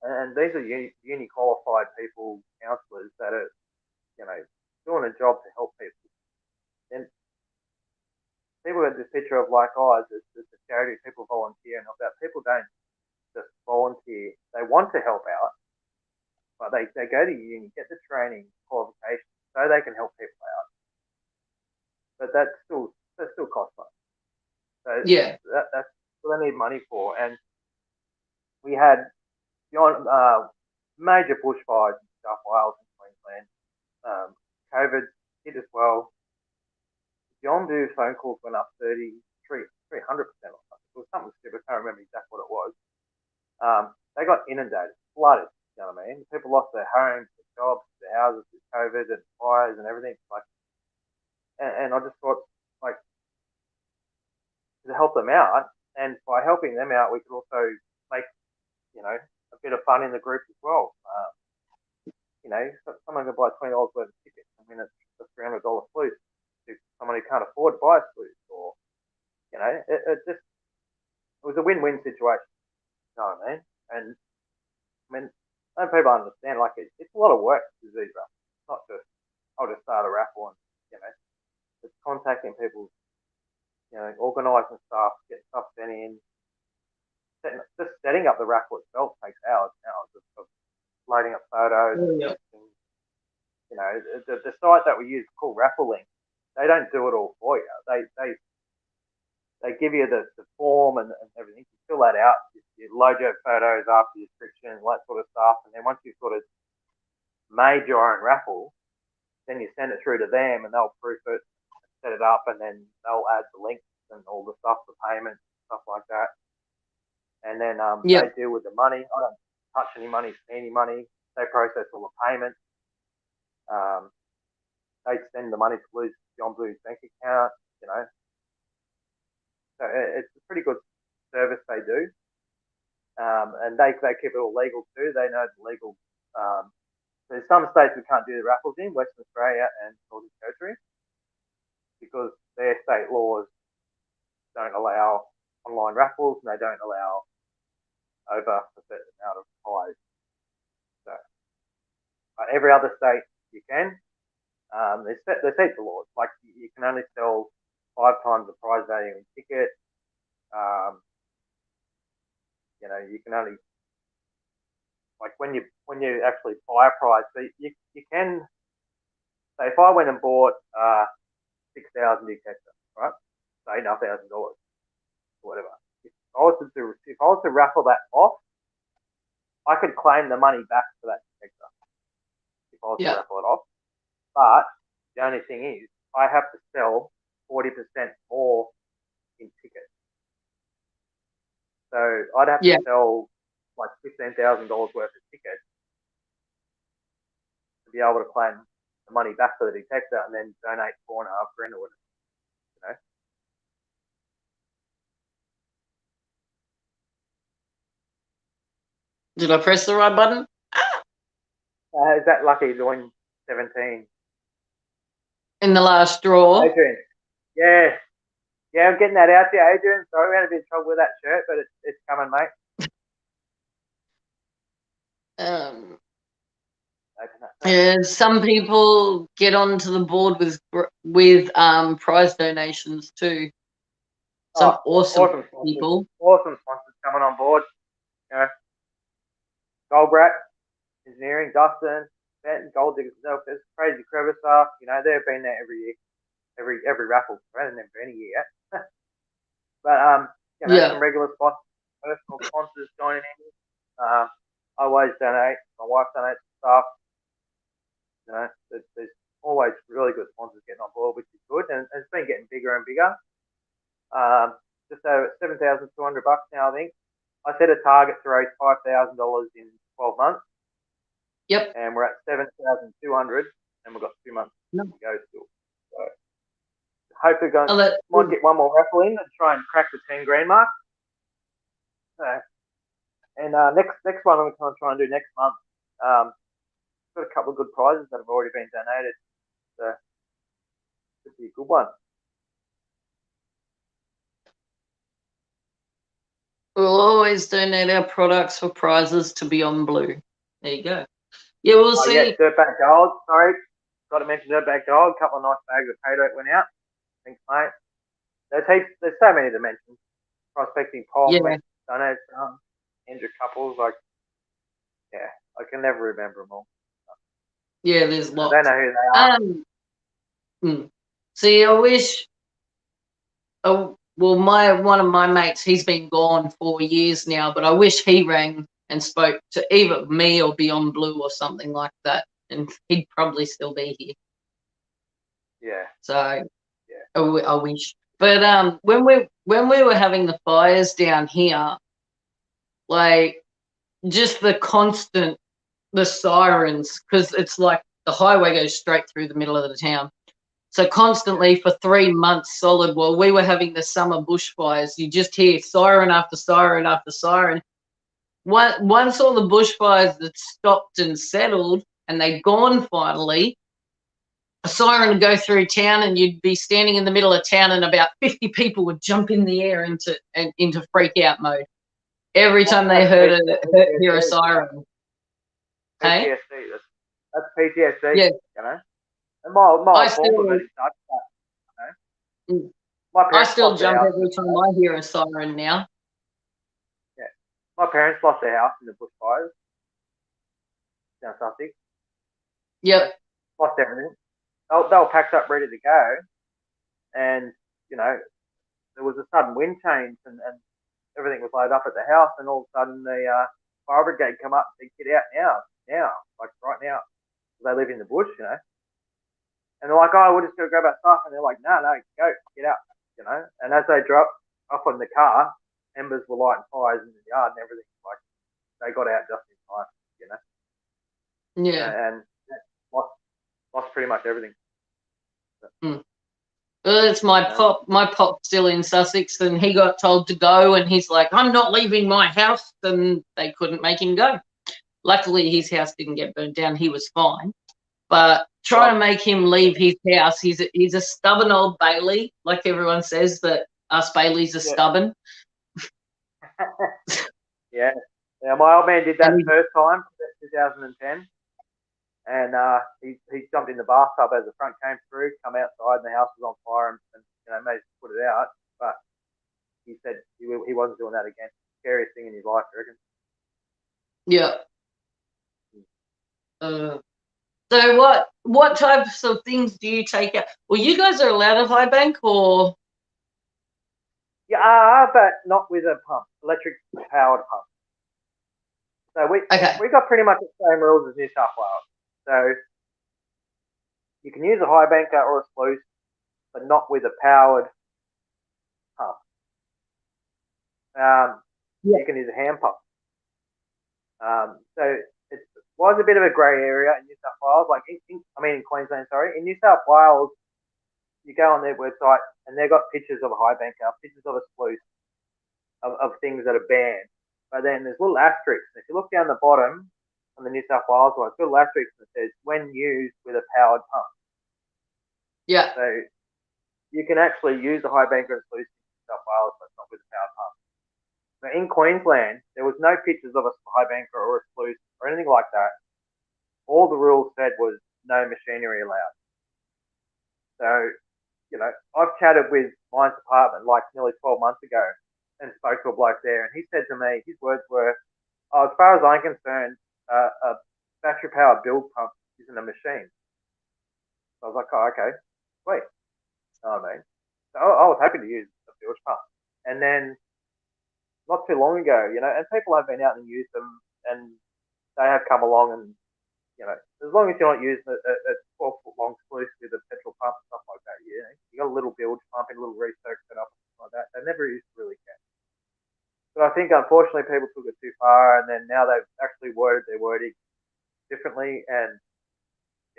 and these are uni qualified people, counsellors that are, you know, doing a job to help people. And people get this picture of like, oh, it's a charity, people volunteer and help out. People don't just volunteer; they want to help out, but they go to uni, get the training, qualifications, so they can help people out. But that still costs money. So Yeah. that's what they need money for. And we had beyond major bushfires in New South Wales and Queensland. COVID hit as well. Yondu phone calls went up 300% or something. It was something stupid. I can't remember exactly what it was. They got inundated, flooded. You know what I mean? People lost their homes, their jobs, their houses with COVID and fires and everything. Like, and I just thought, like, to help them out, and by helping them out, we could also make, you know, a bit of fun in the group as well. You know, someone could buy $20 worth of tickets and win a $300 flute to someone who can't afford to buy a flute, or, you know, it was a win-win situation. You know what I mean? And I mean, some people understand, like, it's a lot of work to do raffles. It's not just, I'll just start a raffle and, you know, it's contacting people, you know, organising stuff, getting stuff sent in. Just setting up the raffle itself takes hours and hours of loading up photos and Yeah. links. And, you know, the site that we use called Raffle Link, they don't do it all for you. They give you the form and everything. You fill that out. You load your photos up, your description, all that sort of stuff. And then once you've sort of made your own raffle, then you send it through to them and they'll proof it, set it up, and then they'll add the links and all the stuff, the payments, stuff like that. And then Yeah. they deal with the money. I don't touch any money, see any money. They process all the payments. Um, they send the money to John Blue's bank account, you know. So it's a pretty good service they do. And they keep it all legal too. They know the legal. There's some states we can't do the raffles in, Western Australia and Northern Territory. because their state laws don't allow online raffles and they don't allow over a certain amount of prize. So every other state you can. There's heaps of laws. Like you can only sell 5 times the prize value in ticket. You can only like when you actually buy a prize. So you can say if I went and bought 6,000 detector, right? So $8,500 or whatever. If I was to raffle that off, I could claim the money back for that detector if I was to raffle it off. But the only thing is, I have to sell 40% more in tickets. So I'd have to sell like $15,000 worth of tickets to be able to claim the money back for the detector and then donate $4.5 grand or whatever. Did I press the right button? Is that lucky to win 17? In the last draw? Adrian. Yeah. Yeah, I'm getting that out there, Adrian. Sorry, we had a bit of trouble with that shirt, but it's coming, mate. Some people get onto the board with prize donations too. Some awesome people. Awesome sponsors coming on board. Goldbrat, Engineering, Dustin, Benton, Gold Diggers, Zelfers, Crazy Crevicer. They've been there every year, every raffle. I haven't been a year yet. But some regular sponsors, personal sponsors joining in. I always donate. My wife donates stuff. There's always really good sponsors getting on board, which is good, and it's been getting bigger and bigger. Just over $7,200 now, I think. I set a target to raise $5,000 in 12 months. Yep. And we're at 7,200, and we've got 2 months to go still. So hopefully might get one more raffle in and try and crack the 10 grand mark. And next one I'm going to try and do next month. Got a couple of good prizes that have already been donated. So it should be a good one. We'll always donate our products for prizes to Beyond Blue. There you go. Yeah, we'll see. Yeah, Dirtbag Gold. Sorry, got to mention Dirtbag Gold. A couple of nice bags of pay dirt went out. Thanks, mate. There's so many dimensions. Prospecting Paul, donated Andrew Couples. I can never remember them all. Yeah, there's lots. I don't know who they are. See, I wish. Well, one of my mates, he's been gone 4 years now, but I wish he rang and spoke to either me or Beyond Blue or something like that, and he'd probably still be here. Yeah. So, I wish. But when we were having the fires down here, like just the sirens, because it's like the highway goes straight through the middle of the town. So constantly for 3 months solid, while we were having the summer bushfires, you just hear siren after siren after siren. Once all the bushfires had stopped and settled and they'd gone finally, a siren would go through town and you'd be standing in the middle of town and about 50 people would jump in the air into freak out mode every time they hear a siren. PTSD. That's PTSD. Yeah. And my I still jump every time I hear a siren now. Yeah. My parents lost their house in the bushfires down Sussex. Yep. Lost everything. They were packed up, ready to go. And, there was a sudden wind change and everything was loaded up at the house. And all of a sudden the fire brigade come up and said, get out now, like right now. They live in the bush, And they're like, we're just going to grab our stuff. And they're like, no, go, get out, And as they dropped off on the car, embers were lighting fires in the yard and everything. Like, they got out just in time, Yeah. And lost pretty much everything. Well, it's my pop. My pop's still in Sussex, and he got told to go, and he's like, I'm not leaving my house, and they couldn't make him go. Luckily, his house didn't get burnt down. He was fine. But trying Well, to make him leave his house, he's a stubborn old Bailey, like everyone says that us Baileys are yeah. stubborn. Yeah. Yeah, my old man did that And first time, 2010, and he jumped in the bathtub as the front came through, come outside, and the house was on fire, and managed to put it out. But he said he wasn't doing that again. Scariest thing in his life, I reckon. yeah. So what types of things do you take out? Well, you guys are allowed a high bank, or Yeah, but not with a pump, electric powered pump. So okay, we got pretty much the same rules as New South Wales. So you can use a high banker or a sluice, but not with a powered pump. Um, yeah, you can use a hand pump. So it was a bit of a grey area in New South Wales. Like in Queensland, sorry. In New South Wales, you go on their website and they've got pictures of a high banker, pictures of a sluice, of things that are banned. But then there's little asterisks. If you look down the bottom on the New South Wales one, it's little asterisks that says when used with a powered pump. yeah, So you can actually use a high banker and sluice in New South Wales, but not with a powered pump. Now, in Queensland, there was no pictures of a high banker or a sluice or anything like that. All the rules said was no machinery allowed. So, I've chatted with Mines Department like nearly 12 months ago and spoke to a bloke there, and he said to me, his words were, oh, as far as I'm concerned, a battery powered build pump isn't a machine. So I was like, oh, okay, sweet. You know what I mean? So I was happy to use a build pump. And then not too long ago, and people have been out and used them, and they have come along and, as long as you're not using a 12-foot long sluice with a petrol pump and stuff like that, you got a little bilge pump and a little resoak set up like that. They never used to really care. But I think unfortunately people took it too far, and then now they've actually worded their wording differently, and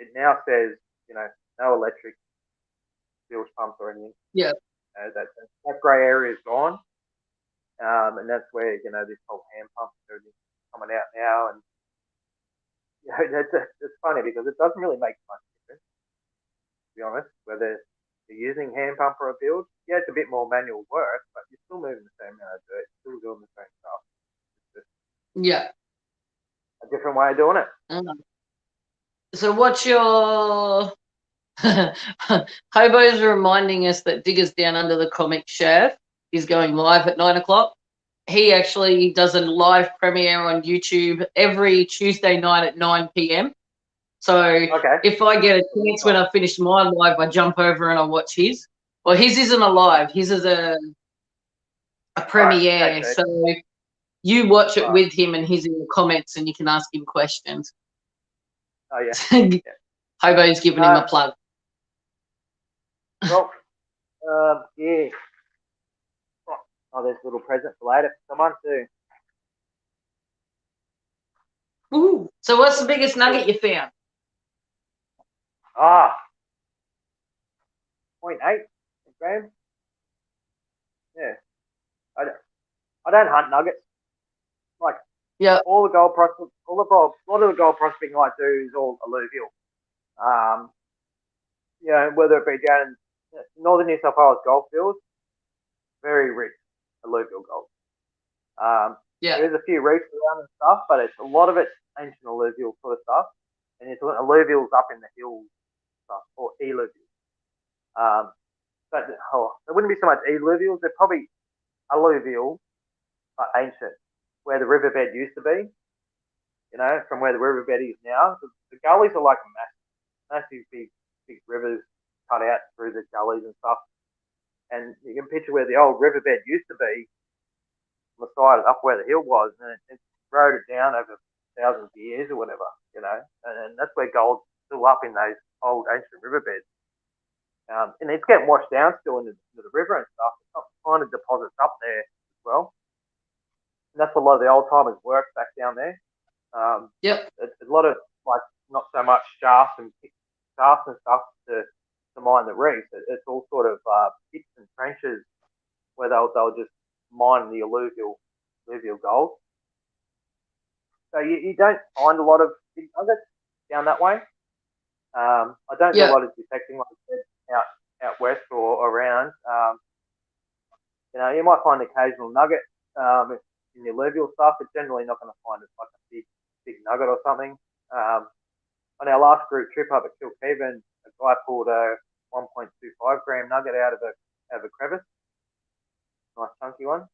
it now says, no electric bilge pumps or anything. yeah, That grey area is gone, and that's where this whole hand pump and everything coming out now, and it's funny because it doesn't really make much difference, to be honest, whether you're using hand pump or a build. Yeah, it's a bit more manual work, but you're still moving the same amount of dirt, still doing the same stuff. It's just yeah. a different way of doing it. So what's your Hobo's reminding us that Diggers Down Under the Comic Chef is going live at 9 o'clock. He actually does a live premiere on YouTube every Tuesday night at 9 p.m. So Okay. if I get a chance when I finish my live, I jump over and I watch his. Well, his isn't a live. His is a Right. premiere. Okay. So you watch it Right. with him and he's in the comments and you can ask him questions. Oh yeah. Yeah. Hobo's giving him a plug. Well, yeah. Oh, there's a little present for later for someone too. Ooh. So what's the biggest nugget you found? Ah, 0.8 grams. Yeah. I don't hunt nuggets. Like Yeah. all the gold prospecting, a lot of the gold prospecting I do is all alluvial. Whether it be down in northern New South Wales goldfields, very rich alluvial gold. Yeah. There's a few reefs around and stuff, but it's a lot of it's ancient alluvial sort of stuff, and it's alluvials up in the hills stuff or eluvials. But there wouldn't be so much eluvials. They're probably alluvial, but ancient, where the riverbed used to be. From where the riverbed is now. The gullies are like massive, big rivers cut out through the gullies and stuff. And you can picture where the old riverbed used to be on the side up where the hill was, and it eroded down over thousands of years or whatever, and that's where gold's still up in those old ancient riverbeds. And it's getting washed down still into the river and stuff. It's not kind of deposits up there as well. And that's a lot of the old timers' work back down there. Yep. It's a lot of like not so much shafts and stuff to mine the reef. It's all sort of pits and trenches where they'll just mine the alluvial gold. So you don't find a lot of big nuggets down that way. I don't do a Yeah. lot of detecting, like I said, out west or around. You might find an occasional nugget in the alluvial stuff, but generally not going to find it like a big nugget or something. On our last group trip up at Kilkeven, a guy pulled a 1.25 gram nugget out of a crevice, nice chunky one.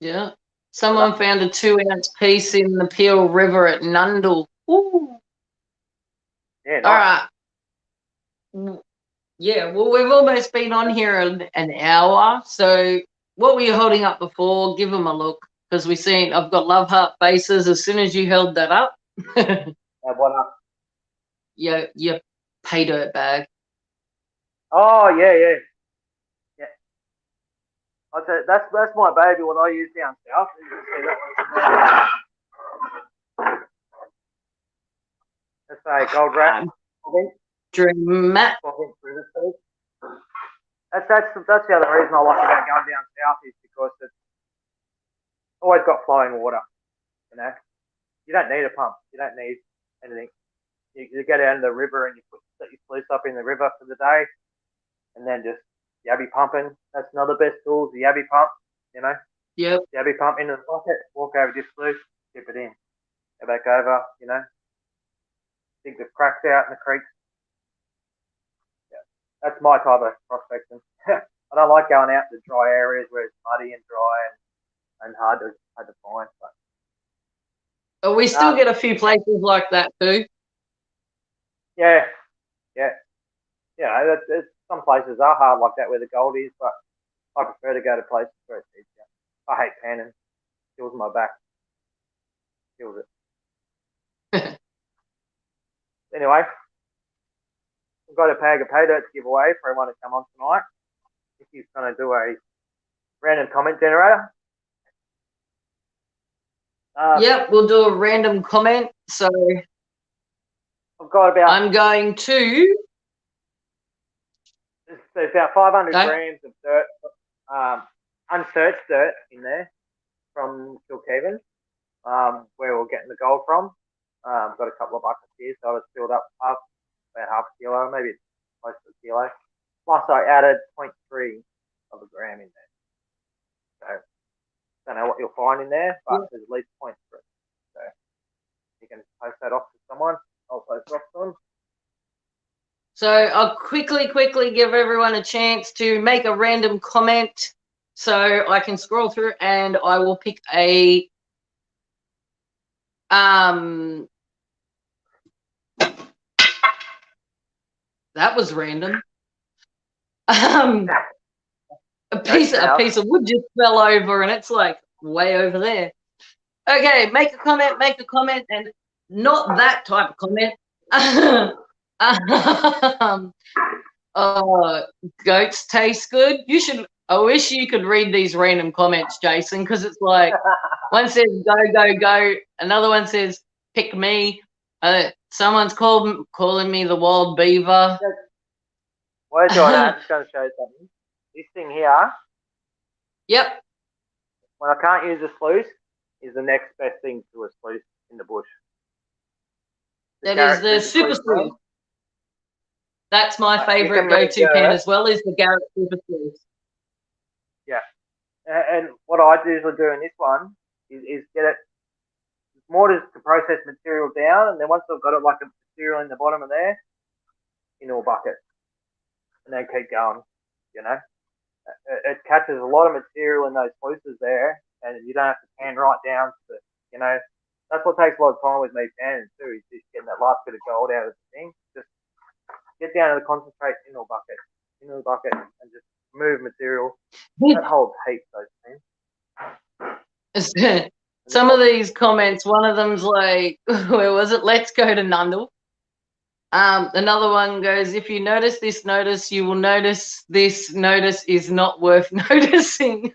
Yeah. Someone found a 2-ounce piece in the Peel River at Nundle. Ooh. Yeah, All nice. right. Yeah, well, we've almost been on here an hour. So what were you holding up before? Give them a look, because we seen I've got love heart faces. As soon as you held that up, What up? your pay dirt bag. Oh yeah. I'd say that's my baby. What I use down south. You can see that one. That's a gold rat. Dream Matt. That's the other reason I like about going down south is because it's always got flowing water. You don't need a pump. You don't need anything. You go down to the river and you set your sluice up in the river for the day, and then just yabby pumping. That's another best tool, the yabby pump. Yep. Yabby pump into the bucket, walk over your sluice, dip it in, go back over. Dig the cracks out in the creeks. Yeah, that's my type of prospecting. I don't like going out to dry areas where it's muddy and dry and hard to find. But we still get a few places like that too. Yeah. Some places are hard like that where the gold is, but I prefer to go to places where it's easier. I hate panning. Kills my back. Kills it. Anyway, we've got a bag of pay dirt to give away for everyone to come on tonight. If he's going to do a random comment generator. Yep, we'll do a random comment. So I've got about. I'm going to. There's about 500 grams of dirt, unsearched dirt in there from Kilkeven, where we're getting the gold from. Got a couple of buckets here, so it's filled up about half a kilo, maybe close to a kilo. Plus, I added 0.3 of a gram in there. So, don't know what you'll find in there, but there's at least 0.3. So, you can post that off to someone. I'll post it off to them. So I'll quickly give everyone a chance to make a random comment so I can scroll through and I will pick a that was random. A piece of wood just fell over and it's like way over there. Okay, make a comment, and not that type of comment. Goats taste good. I wish you could read these random comments, Jason, because it's like one says go, another one says pick me. Someone's calling me the wild beaver. Where's your I'm just going to show you something. This thing here. Yep. When I can't use a sluice, is the next best thing to a sluice in the bush. That is the super sluice. That's my favourite go-to pan as well, is the Garrett super sluice. Yeah. And what I usually do in this one is get it more to process material down, and then once I've got it like a material in the bottom of there, into a bucket, and then keep going. It catches a lot of material in those sluices there, and you don't have to pan right down to that's what takes a lot of time with me panning too, is just getting that last bit of gold out of the thing. Just get down to the concentrate into a bucket, and just move material. That holds heaps, those things. Some of these comments, one of them's like, where was it? Let's go to Nundle. Another one goes, if you notice this notice, you will notice this notice is not worth noticing.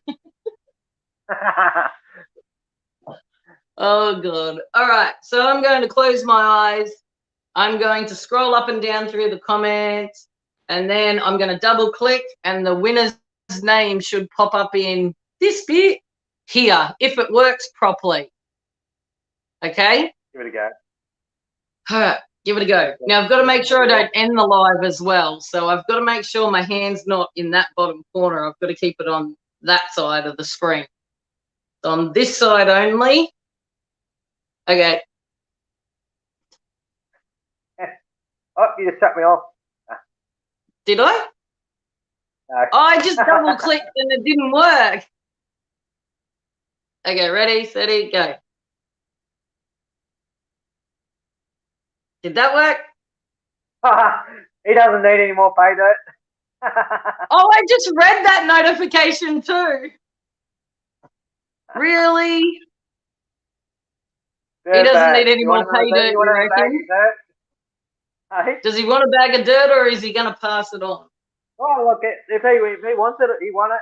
Oh, God. All right. So I'm going to close my eyes. I'm going to scroll up and down through the comments, and then I'm going to double click, and the winner's name should pop up in this bit here, if it works properly. Okay? Give it a go. All right. Give it a go. Now, I've got to make sure I don't end the live as well. So I've got to make sure my hand's not in that bottom corner. I've got to keep it on that side of the screen. So on this side only. Okay. Oh, you just shut me off. Did I? No. Oh, I just double-clicked and it didn't work. Okay, ready, steady, go. Did that work? He doesn't need any more pay dirt. Oh, I just read that notification too. Really? He doesn't need any more pay dirt, you reckon? Does he want a bag of dirt or is he going to pass it on? Oh, look, if he wants it, he wants it.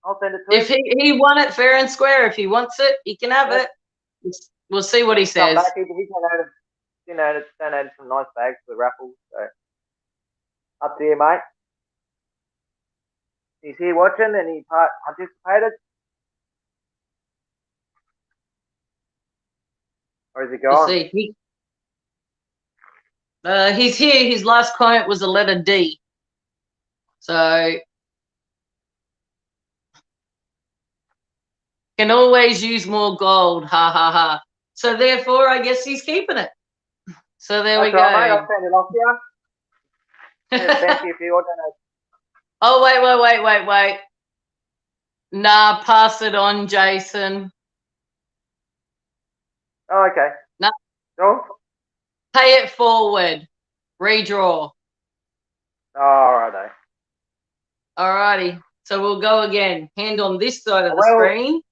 I'll send it to him. If he won it fair and square, if he wants it, he can have it. We'll see what he says. Back, he donated some nice bags for the raffle. So up to you, mate. He's here watching and he participated. Or is he gone? Let's see. He's here. His last comment was a letter D. So can always use more gold. Ha ha ha. So therefore, I guess he's keeping it. So there we go. Right, mate. I'll send it off to you. Thank you for your donation. Oh, wait. Nah, pass it on, Jason. Oh, okay. Nah. No? Pay it forward. Redraw. Alrighty. Alrighty. So we'll go again. Hand on this side of the screen.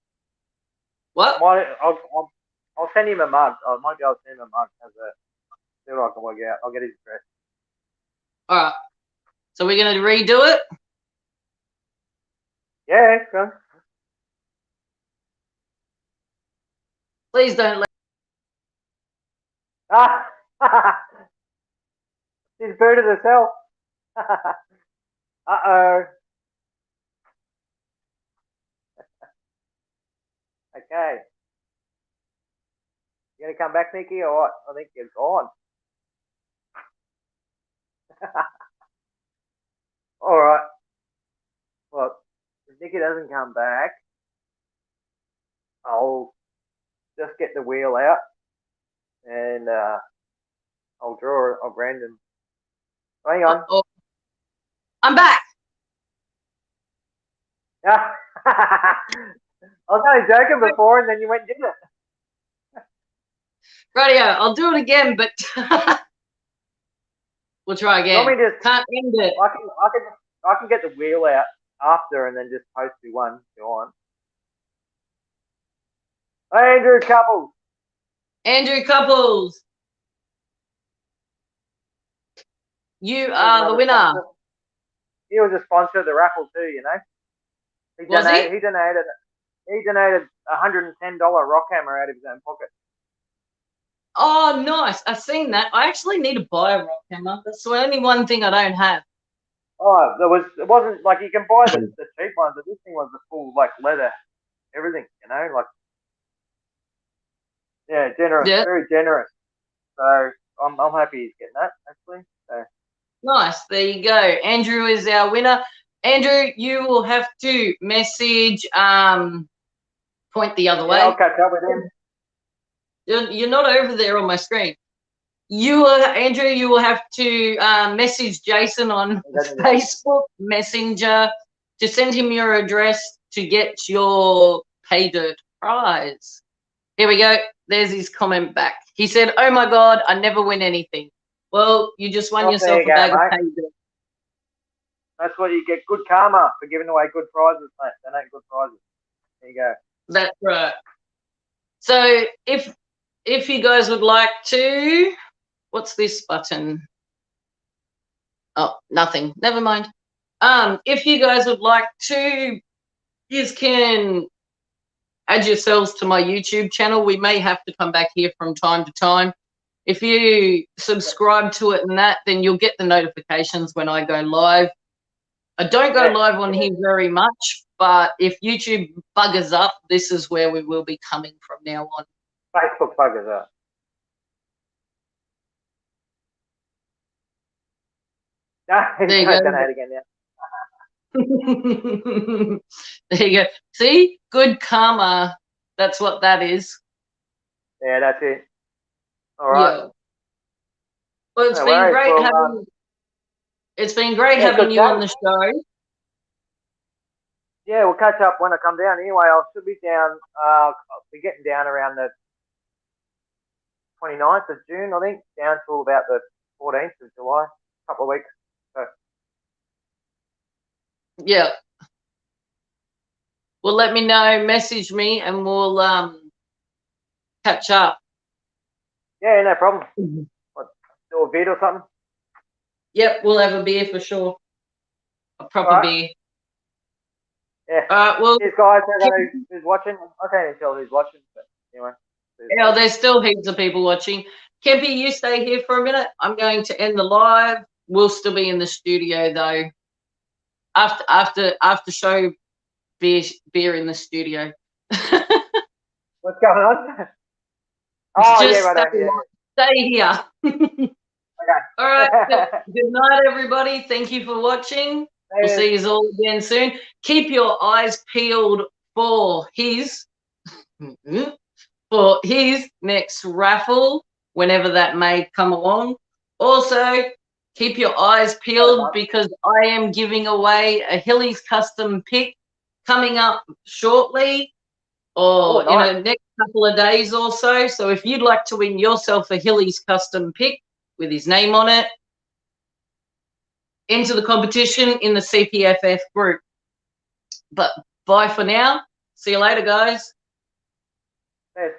What? I'll send him a mug. I might be able to send him a mug as a see what I can work out. I'll get his address. Alright. So we're gonna redo it? Yeah, go. Please don't let she's booted herself. Uh-oh. Okay. You gonna come back, Nikki, or what? I think you're gone. All right. Well, if Nikki doesn't come back, I'll just get the wheel out and I'll draw a random. Hang on. Uh-oh. I'm back. Yeah. I was only joking before, and then you went and did it. Rightio, I'll do it again, but we'll try again. Can't end it. I can get the wheel out after and then just post you one. Go on. Andrew Couples. Andrew Couples. You are the winner. Sponsor. He was a sponsor of the raffle too, you know. He donated $110 rock hammer out of his own pocket. Oh, nice. I've seen that. I actually need to buy a rock hammer. That's the only one thing I don't have. Oh, it wasn't like you can buy the cheap ones, but this thing was the full like leather, everything, you know, like yeah, generous, very generous. So I'm happy he's getting that actually. So nice. There you go. Andrew is our winner. Andrew, you will have to message point the other way. I'll catch up with him. You're not over there on my screen. Andrew, you will have to message Jason on Facebook Messenger to send him your address to get your pay dirt prize. Here we go. There's his comment back. He said, "Oh my God, I never win anything." Well, you just won yourself a bag of pay dirt. That's what you get. Good karma for giving away good prizes, mate. They ain't good prizes. There you go. That's right. So if you guys would like to, what's this button? Oh, nothing. Never mind. If you guys would like to, you can add yourselves to my YouTube channel. We may have to come back here from time to time. If you subscribe to it and that, then you'll get the notifications when I go live. I don't go live on here very much, but if YouTube buggers up, this is where we will be coming from now on. Facebook buggers up. There you Don't go. donate again now. There you go. See, good karma. That's what that is. Yeah, that's it. All right. Yeah. Well, No worries. Well, it's been great yeah, having good you on chat. the show. Yeah, we'll catch up when I come down. Anyway, I should be down. I'll be getting down around the 29th of June, I think, down till about the 14th of July. A couple of weeks. So, Yeah. Well, let me know. Message me, and we'll catch up. yeah, no problem. What, do a vid or something? Yep, we'll have a beer for sure. A All proper right. beer. Yeah. All right. Well, Cheers, guys. Everyone who's watching. I can't even tell who's watching, but anyway. yeah, there's still heaps of people watching. Kempy, you stay here for a minute. I'm going to end the live. We'll still be in the studio though. After show beer in the studio. What's going on? Oh, yeah, Just right on. Yeah. stay here. All right. Okay. Good night, everybody. Thank you for watching. We'll Cheers. see you all again soon. Keep your eyes peeled for his next raffle, whenever that may come along. Also, keep your eyes peeled because I am giving away a Hilly's custom pick coming up shortly or Oh, in nice. a next couple of days or so. So if you'd like to win yourself a Hilly's custom pick with his name on it, enter the competition in the CPFF group. But bye for now. See you later, guys. Cheers.